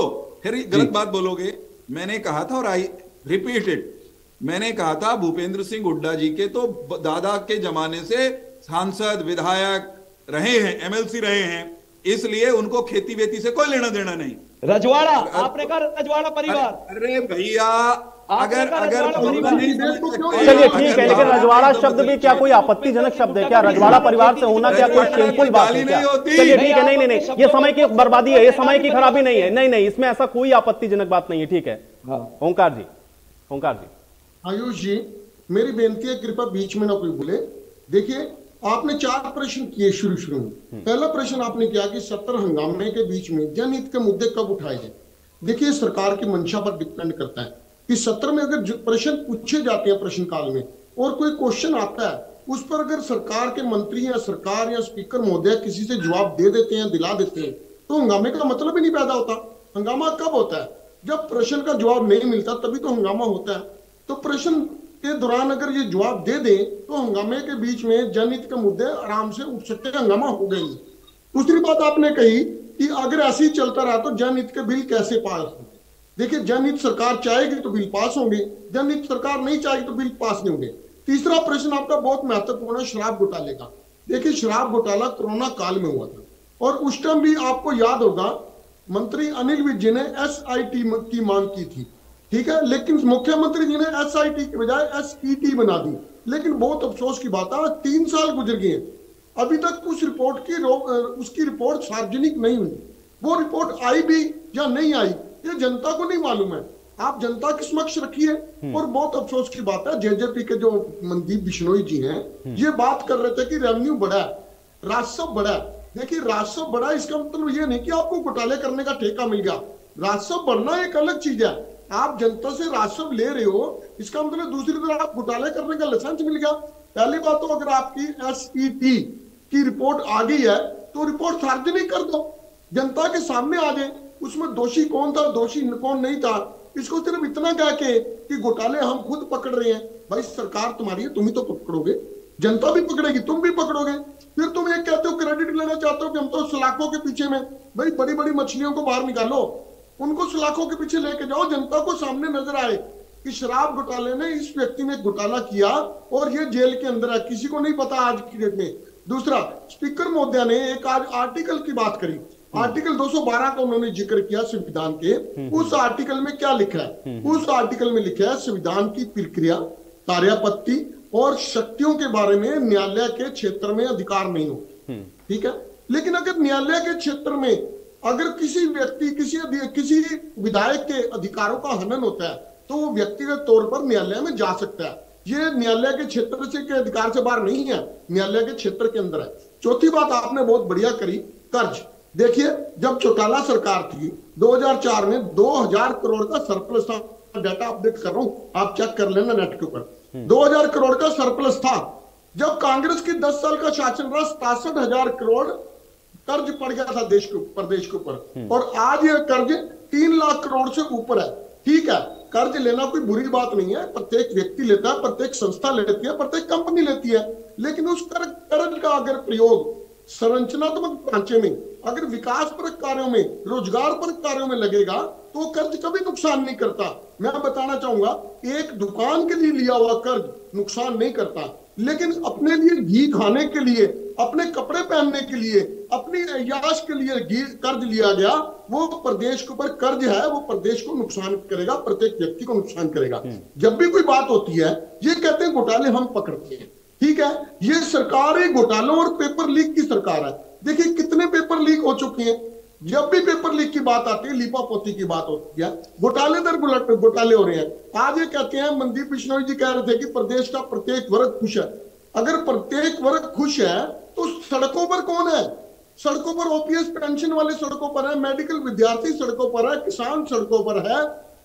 Speaker 9: फिर गलत बात बोलोगे। मैंने कहा था और आई रिपीट इट, मैंने कहा था भूपेंद्र सिंह हुड्डा जी के तो दादा के जमाने से सांसद, विधायक रहे हैं, एमएलसी रहे हैं, इसलिए उनको खेती वेती से कोई लेना देना नहीं।
Speaker 10: रजवाड़ा, आपने कहा रजवाड़ा परिवार।
Speaker 9: अरे भैया, अगर
Speaker 1: चलिए ठीक है, लेकिन रजवाड़ा शब्द भी क्या कोई आपत्तिजनक शब्द है क्या? रजवाड़ा परिवार से होना क्या कोई शेमफुल बात है क्या? चलिए ठीक है, नहीं नहीं, ये समय की बर्बादी है, ये समय की खराबी नहीं है। नहीं, इसमें ऐसा कोई आपत्तिजनक बात नहीं है। ठीक है ओंकार जी, ओंकार जी।
Speaker 11: आयुष जी, मेरी बेनती है कृपया बीच में ना कोई बोले। देखिए, आपने 4 प्रश्न किए शुरू में। पहला प्रश्न आपने किया कि सत्र हंगामे के बीच में जनहित के मुद्दे कब उठाए जाए। देखिए, सरकार की मंशा पर डिपेंड करता है कि सत्र में अगर प्रश्न पूछे जाते हैं प्रश्नकाल में और कोई क्वेश्चन आता है, उस पर अगर सरकार के मंत्री या सरकार या स्पीकर महोदय किसी से जवाब दे देते हैं, दिला देते हैं, तो हंगामे का मतलब ही नहीं पैदा होता। हंगामा कब होता है? जब प्रश्न का जवाब नहीं मिलता, तभी तो हंगामा होता है। तो प्रश्न के दौरान अगर ये जवाब दे दें तो हंगामे के बीच में जनहित के मुद्दे आराम से उठ सकते हैं, हंगामा हो गई। दूसरी बात आपने कही कि अगर ऐसे ही चलता रहा तो जनहित के बिल कैसे पास होंगे। देखिए, जनहित सरकार चाहेगी तो बिल पास होंगे, जनहित सरकार नहीं चाहेगी तो बिल पास नहीं होंगे। तीसरा प्रश्न आपका बहुत महत्वपूर्ण है, शराब घोटाले का। देखिए, शराब घोटाला कोरोना काल में हुआ था और उस टाइम भी आपको याद होगा मंत्री अनिल विज जी ने SIT की मांग की थी ठीक है, लेकिन मुख्यमंत्री जी ने SIT के बजाय SET बना दी। लेकिन बहुत अफसोस की बात है, 3 साल गुजर गए, अभी तक उस रिपोर्ट की उसकी रिपोर्ट सार्वजनिक नहीं हुई। वो रिपोर्ट आई भी या नहीं आई ये जनता को नहीं मालूम है। आप जनता के समक्ष रखिए। और बहुत अफसोस की बात है, जेजेपी के जो मनदीप बिश्नोई जी हैं, ये बात कर रहे थे कि रेवेन्यू बढ़ा है, राजस्व बढ़ा है। देखिए, राजस्व बढ़ा इसका मतलब ये नहीं कि आपको घोटाले करने का ठेका मिल गया। राजस्व बढ़ना एक अलग चीज है। आप जनता से राजस्व ले रहे हो, इसका मतलब दूसरी तरफ आप घोटाले करने का लाइसेंस मिल गया। पहली बात तो अगर आपकी SET की रिपोर्ट आ गई है तो रिपोर्ट सार्वजनिक कर दो, जनता के सामने आ जाए, उसमें दोषी कौन था, दोषी कौन नहीं था। इसको सिर्फ इतना कह के कि घोटाले हम खुद पकड़ रहे हैं, भाई सरकार तुम्हारी है, तुम ही तो पकड़ोगे, जनता भी पकड़ेगी, तुम भी पकड़ोगे। फिर तुम ये कहते हो, क्रेडिट लेना चाहते हो कि हम तो सलाखों के पीछे में, भाई बड़ी बड़ी मछलियों को बाहर निकालो, उनको सलाखों के पीछे लेके जाओ, जनता को सामने नजर आए कि शराब घोटाले में इस व्यक्ति ने घोटाला किया और ये जेल के अंदर है, किसी को नहीं पता आज की डेट में। दूसरा, स्पीकर महोदय ने एक आज आर्टिकल की बात करी, आर्टिकल 212 का उन्होंने जिक्र किया संविधान के। उस आर्टिकल में क्या लिखा है? उस आर्टिकल में लिखा है संविधान की प्रक्रिया, कार्यापत्ति और शक्तियों के बारे में न्यायालय के क्षेत्र में अधिकार नहीं हो। ठीक है, लेकिन अगर न्यायालय के क्षेत्र में अगर किसी व्यक्ति किसी विधायक के अधिकारों का हनन होता है तो वो व्यक्तिगत तौर पर न्यायालय में जा सकता है। ये न्यायालय के क्षेत्र से के अधिकार से बाहर नहीं है, न्यायालय के क्षेत्र के अंदर है। चौथी बात आपने बहुत बढ़िया करी, कर्ज। देखिए, जब चौटाला सरकार थी 2004 में 2000 करोड़ का सरप्लस था, डाटा अपडेट कर रहा हूं, आप चेक कर लेना नेट के ऊपर, 2000 करोड़ का सरप्लस था। जब कांग्रेस की 10 साल का शासन रहा 67,000 करोड़ कर्ज पड़ गया था प्रदेश के ऊपर, और आज यह कर्ज 3 लाख करोड़ से ऊपर है। ठीक है, कर्ज लेना कोई बुरी बात नहीं है, प्रत्येक व्यक्ति लेता है, प्रत्येक संस्था लेती है, प्रत्येक कंपनी लेती है, लेकिन उस कर्ज का अगर प्रयोग संरचनात्मक ढांचे में, अगर विकास परक कार्यों में, रोजगार परक कार्यों में लगेगा तो कर्ज कभी नुकसान नहीं करता। मैं बताना चाहूंगा, एक दुकान के लिए लिया हुआ कर्ज नुकसान नहीं करता, लेकिन अपने लिए घी खाने के लिए, अपने कपड़े पहनने के लिए, अपनी अय्याश के लिए कर्ज लिया गया, वो प्रदेश के ऊपर कर्ज है, वो प्रदेश को नुकसान करेगा, प्रत्येक व्यक्ति को नुकसान करेगा। जब भी कोई बात होती है, ये कहते हैं घोटाले हम पकड़ते हैं। ठीक है, ये सरकार ही घोटालों और पेपर लीक की सरकार है। देखिए कितने पेपर लीक हो चुके हैं। जब भी पेपर लीक की बात आती है, लीपापोती की बात होती है, घोटाले दर घोटाले हो रहे हैं। आज ये कहते हैं, मनदीप बिश्नोई जी कह रहे थे कि प्रदेश का प्रत्येक वर्ग खुश है। अगर प्रत्येक वर्ग खुश है तो सड़कों पर कौन है? सड़कों पर OPS पेंशन वाले सड़कों पर है, मेडिकल विद्यार्थी सड़कों पर है, किसान सड़कों पर है,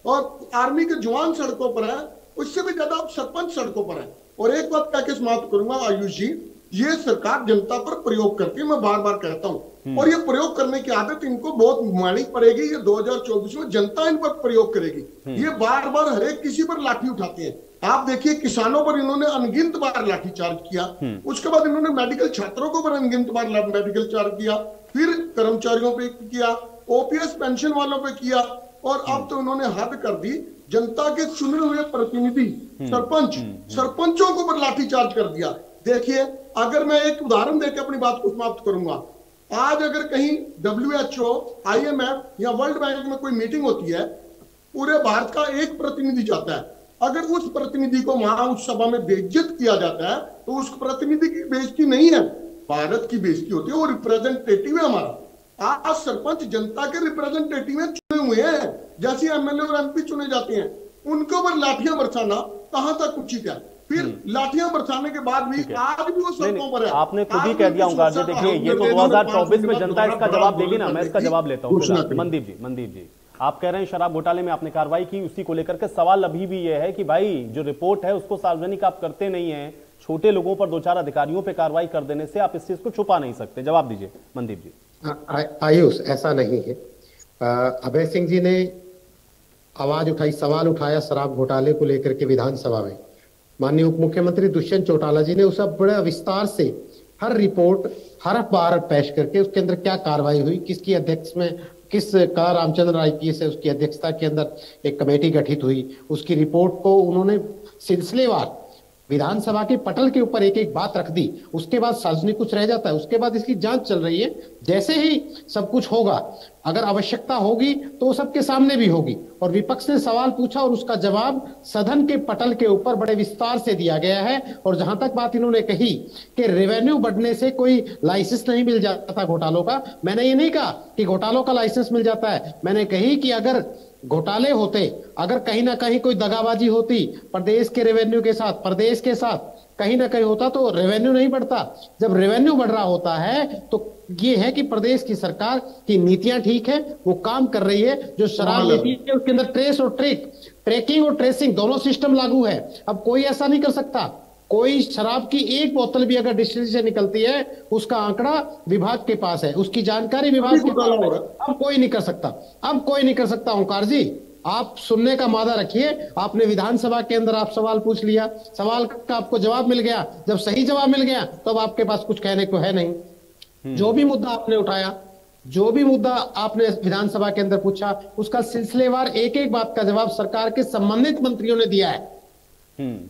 Speaker 11: और आर्मी के जवान सड़कों पर है, उससे भी ज्यादा सरपंच सड़कों पर है। और एक बात कह के समाप्त करूंगा आयुष जी, ये सरकार जनता पर प्रयोग करती है, मैं बार बार कहता हूं, और ये प्रयोग करने की आदत इनको बहुत माड़ी पड़ेगी। ये 2024 में जनता इन पर प्रयोग करेगी। ये बार बार हर एक किसी पर लाठी उठाते हैं। आप देखिए, किसानों पर इन्होंने अनगिनत बार लाठी चार्ज किया, उसके बाद इन्होंने मेडिकल छात्रों को पर अनगिनत बार मेडिकल चार्ज किया, फिर कर्मचारियों पे किया, OPS पेंशन वालों पे किया, और अब तो इन्होंने हद कर दी, जनता के चुने हुए प्रतिनिधि सरपंचों को पर लाठी चार्ज कर दिया। देखिए, अगर मैं एक उदाहरण देकर अपनी बात को समाप्त करूंगा, आज अगर कहीं WHO, IMF या वर्ल्ड बैंक में कोई मीटिंग होती है, पूरे भारत का एक प्रतिनिधि जाता है। अगर उस प्रतिनिधि को वहां उस सभा में बेइज्जत किया जाता है तो उस प्रतिनिधि की बेइज्जती नहीं है, भारत की बेइज्जती होती है। वो रिप्रेजेंटेटिव है हमारा। आज सरपंच जनता के रिप्रेजेंटेटिव में चुने हुए हैं, जैसे MLA और MP चुने जाते हैं, उनके ऊपर लाठियां बरसाना कहां तक उचित है? फिर लाठियां बरसाने के बाद भी आज भी वो सड़कों पर है।
Speaker 1: आपने खुद ही कह दिया हूँ गार्जी, देखिए ये तो 2024 में जनता इसका जवाब देगी ना, मैं इसका जवाब लेता हूँ। मनदीप जी, आप कह रहे हैं शराब घोटाले में आपने कार्रवाई की, उसी को लेकर के सवाल अभी भी ये है कि भाई जो रिपोर्ट है उसको सार्वजनिक आप करते नहीं है, छोटे लोगों पर 2-4 अधिकारियों पे कार्रवाई कर देने से आप इस चीज को छुपा नहीं सकते। जवाब दीजिए मनदीप जी।
Speaker 8: आयुष, ऐसा नहीं है। अभय सिंह जी ने आवाज उठाई, सवाल उठाया शराब घोटाले को लेकर के विधानसभा में। माननीय उप मुख्यमंत्री दुष्यंत चौटाला जी ने उसे बड़े विस्तार से हर रिपोर्ट हर बार पेश करके उसके अंदर क्या कार्रवाई हुई, किसकी अध्यक्ष में, किस कला रामचंद्र IPS है उसकी अध्यक्षता के अंदर एक कमेटी गठित हुई, उसकी रिपोर्ट को उन्होंने सिलसिलेवार विधानसभा के पटल के ऊपर एक एक बात रख दी, उसके बाद सार्वजनिक कुछ रह जाता है, उसके बाद इसकी जांच चल रही है। जैसे ही सब कुछ होगा, अगर आवश्यकता होगी तो सबके सामने भी होगी। और विपक्ष ने सवाल पूछा और उसका जवाब सदन के पटल के ऊपर बड़े विस्तार से दिया गया है। और जहां तक बात इन्होंने कही कि रेवेन्यू बढ़ने से कोई लाइसेंस नहीं मिल जाता था घोटालों का, मैंने ये नहीं कहा कि घोटालों का लाइसेंस मिल जाता है। मैंने कही कि अगर घोटाले होते, अगर कहीं ना कहीं कोई दगाबाजी होती प्रदेश के रेवेन्यू के साथ, प्रदेश के साथ कहीं ना कहीं होता तो रेवेन्यू नहीं बढ़ता। जब रेवेन्यू बढ़ रहा होता है तो ये है कि प्रदेश की सरकार की नीतियां ठीक है, वो काम कर रही है। जो शराब नीति है उसके अंदर ट्रेस और ट्रैकिंग और ट्रेसिंग दोनों सिस्टम लागू है। अब कोई ऐसा नहीं कर सकता, कोई शराब की एक बोतल भी अगर डिस्टिलरी से निकलती है उसका आंकड़ा विभाग के पास है, उसकी जानकारी विभाग के पास है। अब कोई नहीं कर सकता, अब कोई नहीं कर सकता। ओंकार जी, आप सुनने का मादा रखिए। आपने विधानसभा के अंदर आप सवाल पूछ लिया, सवाल का आपको जवाब मिल गया। जब सही जवाब मिल गया तो अब आपके पास कुछ कहने को है नहीं। जो भी मुद्दा आपने उठाया, जो भी मुद्दा आपने विधानसभा के अंदर पूछा, उसका सिलसिलेवार एक एक बात का जवाब सरकार के संबंधित मंत्रियों ने दिया है।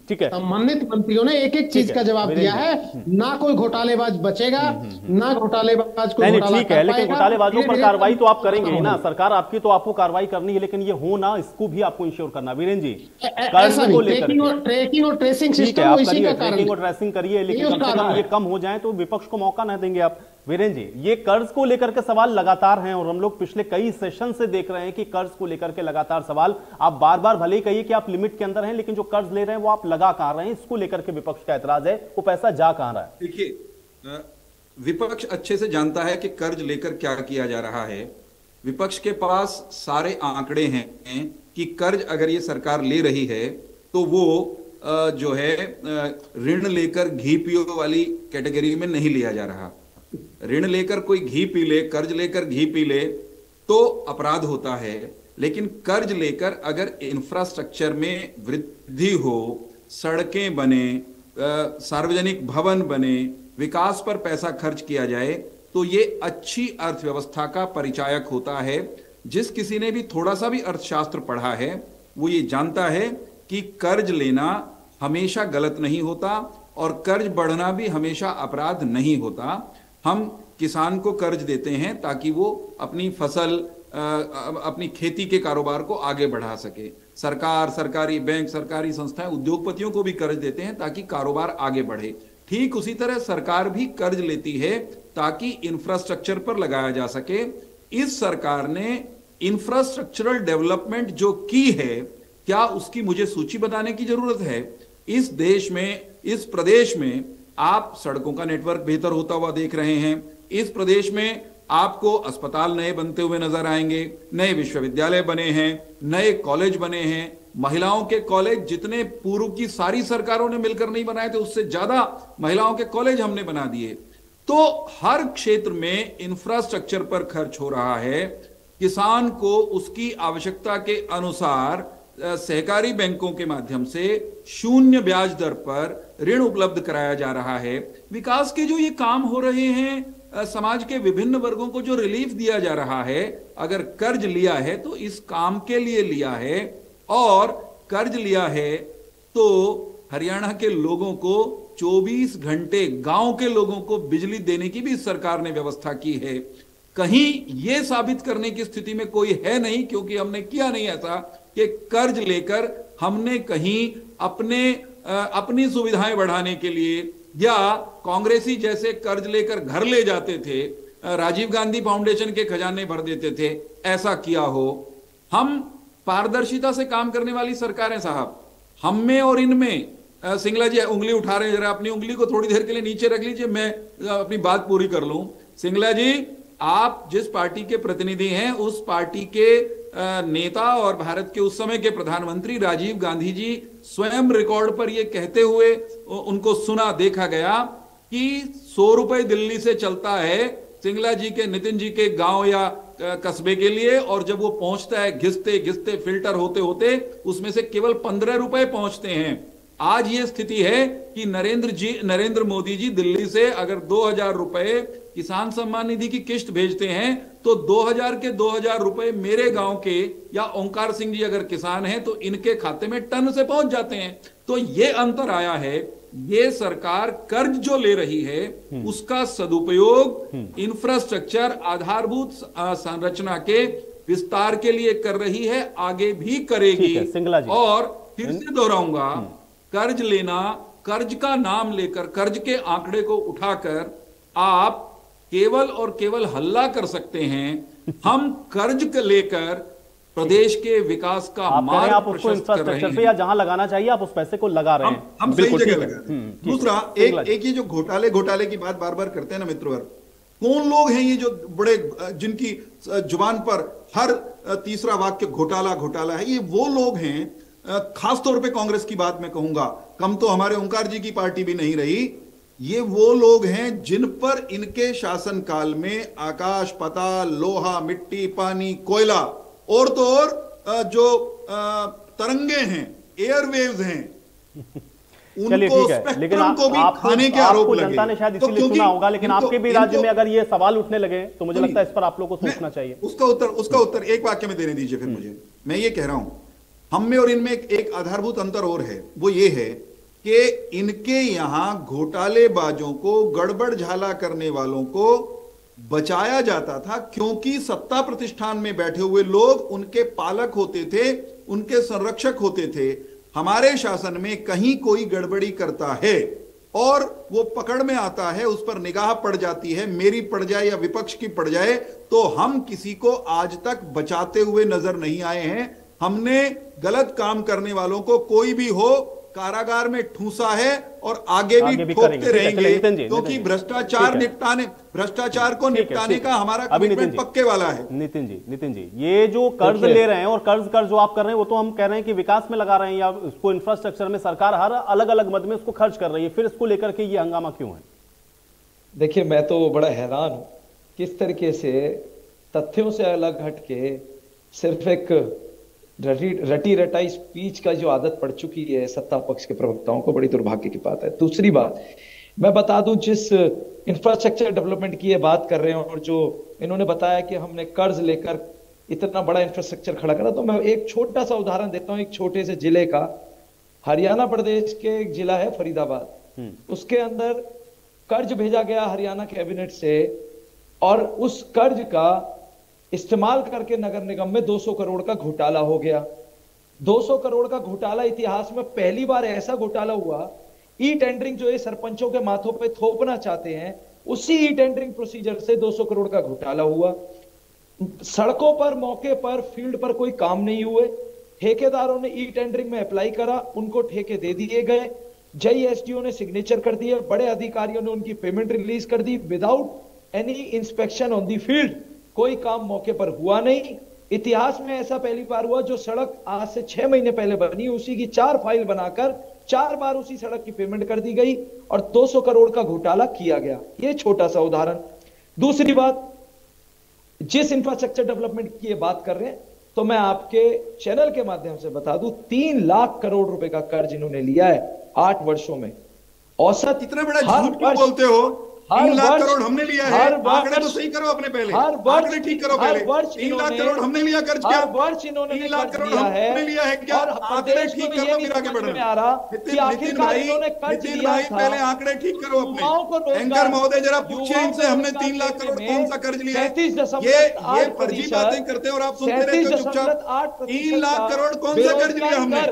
Speaker 1: ठीक है,
Speaker 8: संबंधित मंत्रियों ने एक एक चीज का जवाब दिया है। ना कोई घोटालेबाज बचेगा, ना घोटालेबाज को
Speaker 1: नहीं, ठीक है, लेकिन घोटालेबाजों पर कार्रवाई तो आप करेंगे ही ना, सरकार आपकी, तो आपको कार्रवाई करनी है, लेकिन ये हो ना, इसको भी आपको इंश्योर करना। वीरेंद्र जी, कर्ज को लेकर
Speaker 8: ट्रैकिंग और ट्रेसिंग सिस्टम
Speaker 1: ट्रैकिंग और ट्रेसिंग करिए, लेकिन कम से कम ये कम हो जाए तो विपक्ष को मौका न देंगे आप। वीरेंद्र जी, ये कर्ज को लेकर के सवाल लगातार हैं और हम लोग पिछले कई सेशन से देख रहे हैं कि कर्ज को लेकर के लगातार सवाल, आप बार बार भले ही कहिए कि आप लिमिट के अंदर हैं, लेकिन जो कर्ज ले रहे हैं वो आप लगा कहां रहे हैं, इसको लेकर के विपक्ष का एतराज है, वो पैसा जा कहां रहा है?
Speaker 9: देखिए, विपक्ष अच्छे से जानता है कि कर्ज लेकर क्या किया जा रहा है। विपक्ष के पास सारे आंकड़े हैं कि कर्ज अगर ये सरकार ले रही है तो वो जो है ऋण लेकर घी पियो वाली कैटेगरी में नहीं लिया जा रहा। ऋण लेकर कोई घी पी ले, कर्ज लेकर घी पी ले तो अपराध होता है, लेकिन कर्ज लेकर अगर इंफ्रास्ट्रक्चर में वृद्धि हो, सड़कें बने, सार्वजनिक भवन बने, विकास पर पैसा खर्च किया जाए तो ये अच्छी अर्थव्यवस्था का परिचायक होता है। जिस किसी ने भी थोड़ा सा भी अर्थशास्त्र पढ़ा है वो ये जानता है कि कर्ज लेना हमेशा गलत नहीं होता और कर्ज बढ़ना भी हमेशा अपराध नहीं होता। हम किसान को कर्ज देते हैं ताकि वो अपनी फसल, अपनी खेती के कारोबार को आगे बढ़ा सके। सरकार, सरकारी बैंक, सरकारी संस्थाएं उद्योगपतियों को भी कर्ज देते हैं ताकि कारोबार आगे बढ़े। ठीक उसी तरह सरकार भी कर्ज लेती है ताकि इंफ्रास्ट्रक्चर पर लगाया जा सके। इस सरकार ने इंफ्रास्ट्रक्चरल डेवलपमेंट जो की है, क्या उसकी मुझे सूची बताने की जरूरत है? इस देश में, इस प्रदेश में आप सड़कों का नेटवर्क बेहतर होता हुआ देख रहे हैं। इस प्रदेश में आपको अस्पताल नए बनते हुए नजर आएंगे, नए विश्वविद्यालय बने हैं, नए कॉलेज बने हैं। महिलाओं के कॉलेज जितने पूर्व की सारी सरकारों ने मिलकर नहीं बनाए थे, उससे ज्यादा महिलाओं के कॉलेज हमने बना दिए। तो हर क्षेत्र में इंफ्रास्ट्रक्चर पर खर्च हो रहा है। किसान को उसकी आवश्यकता के अनुसार सहकारी बैंकों के माध्यम से शून्य ब्याज दर पर ऋण उपलब्ध कराया जा रहा है। विकास के जो ये काम हो रहे हैं, समाज के विभिन्न वर्गों को जो रिलीफ दिया जा रहा है, अगर कर्ज लिया है तो इस काम के लिए लिया है, और कर्ज लिया है तो हरियाणा के लोगों को 24 घंटे, गांव के लोगों को बिजली देने की भी सरकार ने व्यवस्था की है। कहीं यह साबित करने की स्थिति में कोई है नहीं, क्योंकि हमने किया नहीं ऐसा कि कर्ज लेकर हमने कहीं अपनी सुविधाएं बढ़ाने के लिए, या कांग्रेसी जैसे कर्ज लेकर घर ले जाते थे, राजीव गांधी फाउंडेशन के खजाने भर देते थे, ऐसा किया हो। हम पारदर्शिता से काम करने वाली सरकार है साहब। हम में और इनमें, सिंगला जी उंगली उठा रहे हैं, जरा अपनी उंगली को थोड़ी देर के लिए नीचे रख लीजिए, मैं अपनी बात पूरी कर लूं। सिंगला जी, आप जिस पार्टी के प्रतिनिधि हैं, उस पार्टी के नेता और भारत के उस समय के प्रधानमंत्री राजीव गांधी जी स्वयं रिकॉर्ड पर यह कहते हुए उनको सुना, देखा गया कि 100 रुपए दिल्ली से चलता है सिंगला जी के, नितिन जी के गांव या कस्बे के लिए, और जब वो पहुंचता है घिसते घिसते फिल्टर होते होते उसमें से केवल 15 रुपए पहुंचते हैं। आज ये स्थिति है कि नरेंद्र मोदी जी दिल्ली से अगर 2000 रुपए किसान सम्मान निधि की किस्त भेजते हैं तो 2000 के 2000 रुपए मेरे गांव के या ओंकार सिंह जी अगर किसान हैं तो इनके खाते में टन से पहुंच जाते हैं। तो ये अंतर आया है। ये सरकार कर्ज जो ले रही है उसका सदुपयोग इंफ्रास्ट्रक्चर आधारभूत संरचना के विस्तार के लिए कर रही है, आगे भी करेगी। और फिर से दोहराऊंगा, कर्ज लेना, कर्ज का नाम लेकर कर्ज के आंकड़े को उठाकर आप केवल और केवल हल्ला कर सकते हैं। हम कर्ज लेकर प्रदेश के विकास का मार्ग
Speaker 1: आप उसको इंफ्रास्ट्रक्चर पे या जहां लगाना चाहिए आप उस पैसे को लगा रहे हैं,
Speaker 9: हम सही जगह लगा रहे हैं। दूसरा, एक ये जो घोटाले की बात बार बार करते हैं ना मित्रवर, कौन लोग हैं ये जो बड़े जिनकी जुबान पर हर तीसरा वाक्य घोटाला घोटाला है? ये वो लोग हैं, खास तौर पे कांग्रेस की बात मैं कहूंगा, कम तो हमारे ओंकार जी की पार्टी भी नहीं रही। ये वो लोग हैं जिन पर इनके शासनकाल में आकाश पाताल, लोहा मिट्टी पानी कोयला और तो और जो तरंगे हैं, एयरवेव्स हैं,
Speaker 1: चलिए ठीक है, लेकिन आपको जनता ने शायद इसीलिए चुना होगा, लेकिन आपके भी राज्य में अगर ये सवाल उठने लगे तो मुझे लगता है इस पर आप लोगों को सोचना चाहिए।
Speaker 9: उसका उत्तर एक वाक्य में देने दीजिए फिर मुझे। मैं ये कह रहा हूं, हम में और इनमें एक आधारभूत अंतर और है, वो ये है कि इनके यहां घोटालेबाजों को, गड़बड़ झाला करने वालों को बचाया जाता था क्योंकि सत्ता प्रतिष्ठान में बैठे हुए लोग उनके पालक होते थे, उनके संरक्षक होते थे। हमारे शासन में कहीं कोई गड़बड़ी करता है और वो पकड़ में आता है, उस पर निगाह पड़ जाती है, मेरी पड़ जाए या विपक्ष की पड़ जाए, तो हम किसी को आज तक बचाते हुए नजर नहीं आए हैं। हमने गलत काम करने वालों को कोई भी हो कारागार में ठूसा है और आगे भी ठोकते रहेंगे, क्योंकि भ्रष्टाचार को निपटाने का हमारा कमिटमेंट पक्के वाला है।
Speaker 1: नितिन जी, ये जो कर्ज ले रहे हैं और कर्ज जो आप कर रहे हैं वो तो हम कह रहे हैं कि विकास में लगा रहे हैं या उसको इंफ्रास्ट्रक्चर में सरकार हर अलग अलग मद में उसको खर्च कर रही है, फिर इसको लेकर के ये हंगामा क्यों है?
Speaker 10: देखिए, मैं तो बड़ा हैरान हूं किस तरीके से तथ्यों से अलग हटके सिर्फ एक रटी रटाई स्पीच का जो आदत पड़ चुकी है सत्ता पक्ष के प्रवक्ताओं को, बड़ी दुर्भाग्य की बात है। दूसरी बात मैं बता दूं, जिस इंफ्रास्ट्रक्चर डेवलपमेंट की ये बात कर रहे हैं और जो इन्होंने बताया कि हमने कर्ज लेकर इतना बड़ा इंफ्रास्ट्रक्चर खड़ा करा, तो मैं एक छोटा सा उदाहरण देता हूं एक छोटे से जिले का। हरियाणा प्रदेश के एक जिला है फरीदाबाद, उसके अंदर कर्ज भेजा गया हरियाणा कैबिनेट से और उस कर्ज का इस्तेमाल करके नगर निगम में 200 करोड़ का घोटाला हो गया। 200 करोड़ का घोटाला, इतिहास में पहली बार ऐसा घोटाला हुआ। ई टेंडरिंग जो ये सरपंचों के माथों पे थोपना चाहते हैं, उसी ई टेंडरिंग प्रोसीजर से 200 करोड़ का घोटाला हुआ। सड़कों पर, मौके पर, फील्ड पर कोई काम नहीं हुए। ठेकेदारों ने ई टेंडरिंग में अप्लाई करा, उनको ठेके दे दिए गए। जय एसडीओ ने सिग्नेचर कर दिए, बड़े अधिकारियों ने उनकी पेमेंट रिलीज कर दी without any inspection on the field. कोई काम मौके पर हुआ नहीं। इतिहास में ऐसा पहली बार हुआ, जो सड़क आज से 6 महीने पहले बनी उसी की 4 फाइल बनाकर 4 बार उसी सड़क की पेमेंट कर दी गई और 200 करोड़ का घोटाला किया गया। यह छोटा सा उदाहरण। दूसरी बात, जिस इंफ्रास्ट्रक्चर डेवलपमेंट की बात कर रहे हैं, तो मैं आपके चैनल के माध्यम से बता दूं, 3 लाख करोड़ रुपए का कर्ज इन्होंने लिया है 8 वर्षों में। औसत
Speaker 9: इतना बड़ा झूठ क्यों बोलते हो? 3 लाख करोड़ हमने लिया है। आंकड़े तो सही करो अपने पहले, आंकड़े ठीक करो पहले। 3 लाख करोड़ हमने लिया कर्ज, क्या 3 लाख करोड़ हमने लिया है क्या? आंकड़े ठीक करो फिर आगे बढ़ो। नितिन भाई पहले आंकड़े ठीक करो अपने। एंकर महोदय जरा पूछिए इनसे, हमने 3 लाख करोड़ कौन सा कर्ज लिया है? ये फर्जी बातें करते हैं और आप सुनते रहते हो चुपचाप। 3 लाख करोड़ कौन सा कर्ज लिया हमने?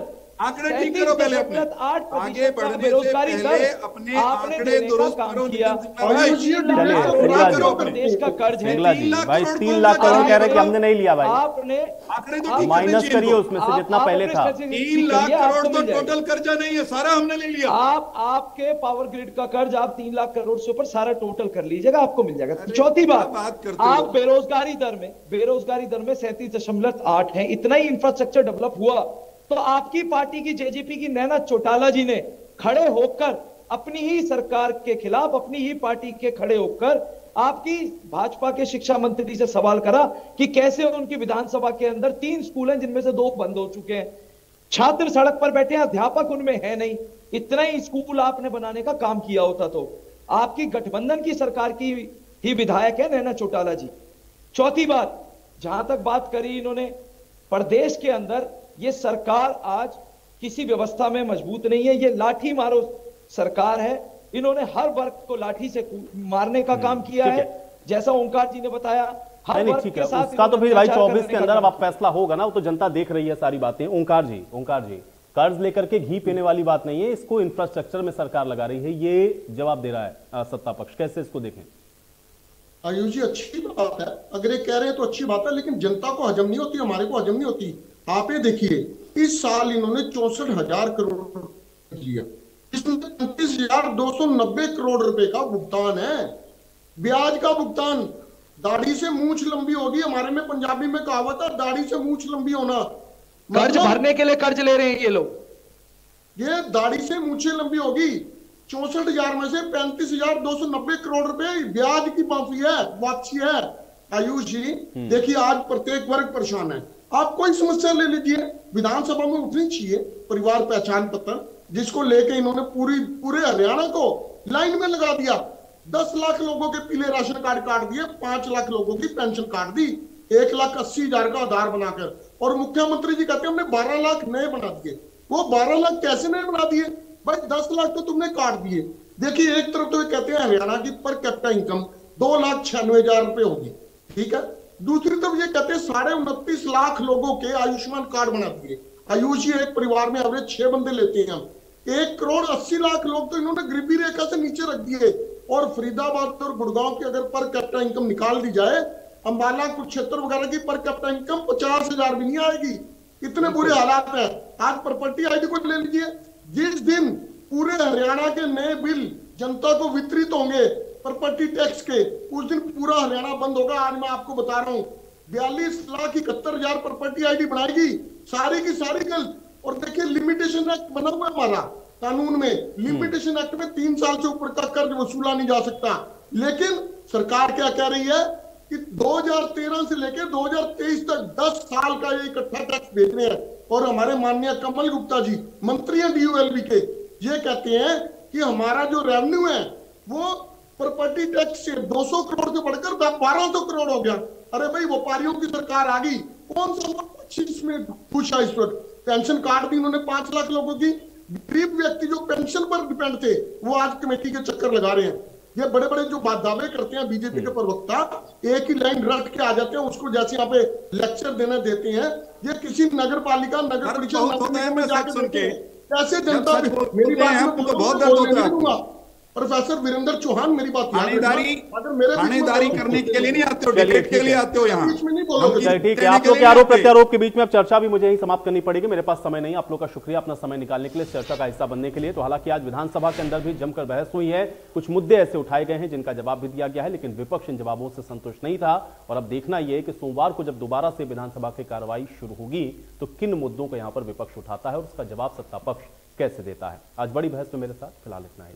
Speaker 9: आंकड़े ठीक करो पहले अपने। आगे बढ़ने से पहले अपने आंकड़े दुरुस्त करो।
Speaker 10: प्रदेश का कर्ज है
Speaker 1: भाई 3 लाख करोड़ कह रहे कि हमने नहीं लिया भाई।
Speaker 10: आपने
Speaker 9: आंकड़े तो
Speaker 1: माइनस करिए उसमें से जितना पहले था।
Speaker 9: 3 लाख करोड़ तो टोटल कर्जा नहीं है, सारा हमने ले लिया।
Speaker 10: आपके पावर ग्रिड का कर्ज आप 3 लाख करोड़ से ऊपर सारा टोटल कर लीजिएगा, आपको मिल जाएगा। चौथी बात, आप बेरोजगारी दर में 37.8 है। इतना ही इंफ्रास्ट्रक्चर डेवलप हुआ तो आपकी पार्टी की जेजेपी की नैना चौटाला जी ने खड़े होकर अपनी ही सरकार के खिलाफ, अपनी ही पार्टी के खड़े होकर आपकी भाजपा के शिक्षा मंत्री से सवाल करा कि कैसे उनकी विधानसभा के अंदर 3 स्कूल हैं जिनमें से 2 बंद हो चुके हैं, छात्र सड़क पर बैठे हैं, अध्यापक उनमें है नहीं। इतना ही स्कूल आपने बनाने का काम किया होता तो आपकी गठबंधन की सरकार की ही विधायक है नैना चौटाला जी। चौथी बात, जहां तक बात करी इन्होंने, प्रदेश के अंदर ये सरकार आज किसी व्यवस्था में मजबूत नहीं है, ये लाठी मारो सरकार है। इन्होंने हर वर्ग को लाठी से मारने का काम किया है, जैसा ओंकार जी ने बताया।
Speaker 1: नहीं ठीक है, उसका तो फिर भाई 24 के अंदर अब फैसला होगा ना, वो तो जनता देख रही है सारी बातें। ओंकार जी कर्ज लेकर के घी पीने वाली बात नहीं है, इसको इंफ्रास्ट्रक्चर में सरकार लगा रही है, ये जवाब दे रहा है सत्ता पक्ष, कैसे इसको देखें?
Speaker 11: आयुष जी अच्छी बात है, अगर ये कह रहे हैं तो अच्छी बात है, लेकिन जनता को हजम नहीं होती, हमारे को हजम नहीं होती। आप ये देखिए, इस साल इन्होंने 64,000 करोड़ लिया, इसमें 35,290 करोड़ रुपए का भुगतान है, ब्याज का भुगतान। दाढ़ी से मूंछ लंबी होगी, हमारे में पंजाबी में कहावत है, दाढ़ी से मूंछ लंबी होना।
Speaker 10: कर्ज भरने के लिए कर्ज ले रहे हैं ये लोग,
Speaker 11: ये दाढ़ी से मूंछें लंबी होगी। 64,000 में से 35,290 करोड़ रुपए ब्याज की माफी है, वापसी है। आयुष जी देखिए, आज प्रत्येक वर्ग परेशान है। आप कोई समस्या ले लीजिए, विधानसभा में उठनी चाहिए परिवार पहचान पत्र, जिसको लेके इन्होंने पूरे हरियाणा को लाइन में लगा दिया। 10 लाख लोगों के पीले राशन कार्ड काट दिए, 5 लाख लोगों की पेंशन काट दी, 1,80,000 का आधार बनाकर। और मुख्यमंत्री जी कहते हैं हमने 12 लाख नए बना दिए। वो 12 लाख कैसे नए बना दिए भाई? 10 लाख तो तुमने काट दिए। देखिए, एक तरफ तो ये कहते हैं हरियाणा की पर कैपिटा इनकम 2,96,000 रुपए होगी, ठीक है। दूसरी तरफ ये कहते हैं 29.5 लाख लोगों के आयुष्मान कार्ड बना दिए। आयुष जी एक परिवार में एवरेज 6 बंदे लेते हैं हम, 1,80,00,000 लोग तो इन्होंने गरीबी रेखा से नीचे रख दिए। और फरीदाबाद और गुड़गांव की अगर पर कैपिटा इनकम निकाल दी जाए, अंबाला कुरुक्षेत्र वगैरह की पर कैपिटा इनकम 50,000 भी नहीं आएगी। इतने बुरे हालात है। आज प्रॉपर्टी आईडी को ले लीजिए, जिस दिन पूरे हरियाणा के नए बिल जनता को वितरित होंगे प्रॉपर्टी टैक्स के, उस दिन पूरा हरियाणा बंद होगा। आज मैं आपको बता रहा हूँ, 42,71,000 प्रॉपर्टी आईडी बनाएगी, सारी की सारी गलत। और देखिए, लिमिटेशन एक्ट बना हुआ है हमारा कानून में, लिमिटेशन एक्ट में 3 साल से ऊपर का कर्ज वसूला नहीं जा सकता। लेकिन सरकार क्या कह रही है कि 2013 से लेकर 2023 तक 10 साल का ये इकट्ठा टैक्स भेज रहे हैं। और हमारे माननीय कमल गुप्ता जी मंत्री हैं DOLB के, ये कहते हैं कि हमारा जो रेवेन्यू है वो प्रॉपर्टी टैक्स से 200 करोड़ से बढ़कर 1,200 करोड़ हो गया। अरे भाई, व्यापारियों की सरकार आ गई, कौन सा इसमें पूछा? इस वक्त पेंशन कार्ड भी इन्होंने 5 लाख लोगों की, गरीब व्यक्ति जो पेंशन पर डिपेंड थे वो आज कमेटी के चक्कर लगा रहे हैं। ये बड़े बड़े जो दावे करते हैं बीजेपी के प्रवक्ता, एक ही लाइन रट के आ जाते हैं, उसको जैसे यहाँ पे लेक्चर देते हैं। ये किसी नगर पालिका, नगर परिषद में जाकर देते हैं, कैसे जनता मेरी बात प्रोफेसर वीरेंद्र चौहान मेरी बात
Speaker 9: थानेदारी करने के लिए नहीं आते हो, डिबेट के लिए आते हो यहाँ।
Speaker 1: ठीक है, आप लोग के आरोप प्रत्यारोप के बीच में अब चर्चा भी मुझे ही समाप्त करनी पड़ेगी, मेरे पास समय नहीं। आप लोग का शुक्रिया अपना समय निकालने के लिए, चर्चा का हिस्सा बनने के लिए। तो हालांकि आज विधानसभा के अंदर भी जमकर बहस हुई है, कुछ मुद्दे ऐसे उठाए गए हैं जिनका जवाब भी दिया गया है, लेकिन विपक्ष इन जवाबों से संतुष्ट नहीं था। और अब देखना यह है कि सोमवार को जब दोबारा से विधानसभा की कार्रवाई शुरू होगी तो किन मुद्दों को यहां पर विपक्ष उठाता है और उसका जवाब सत्ता पक्ष कैसे देता है। आज बड़ी बहस में मेरे साथ फिलहाल इतना ही।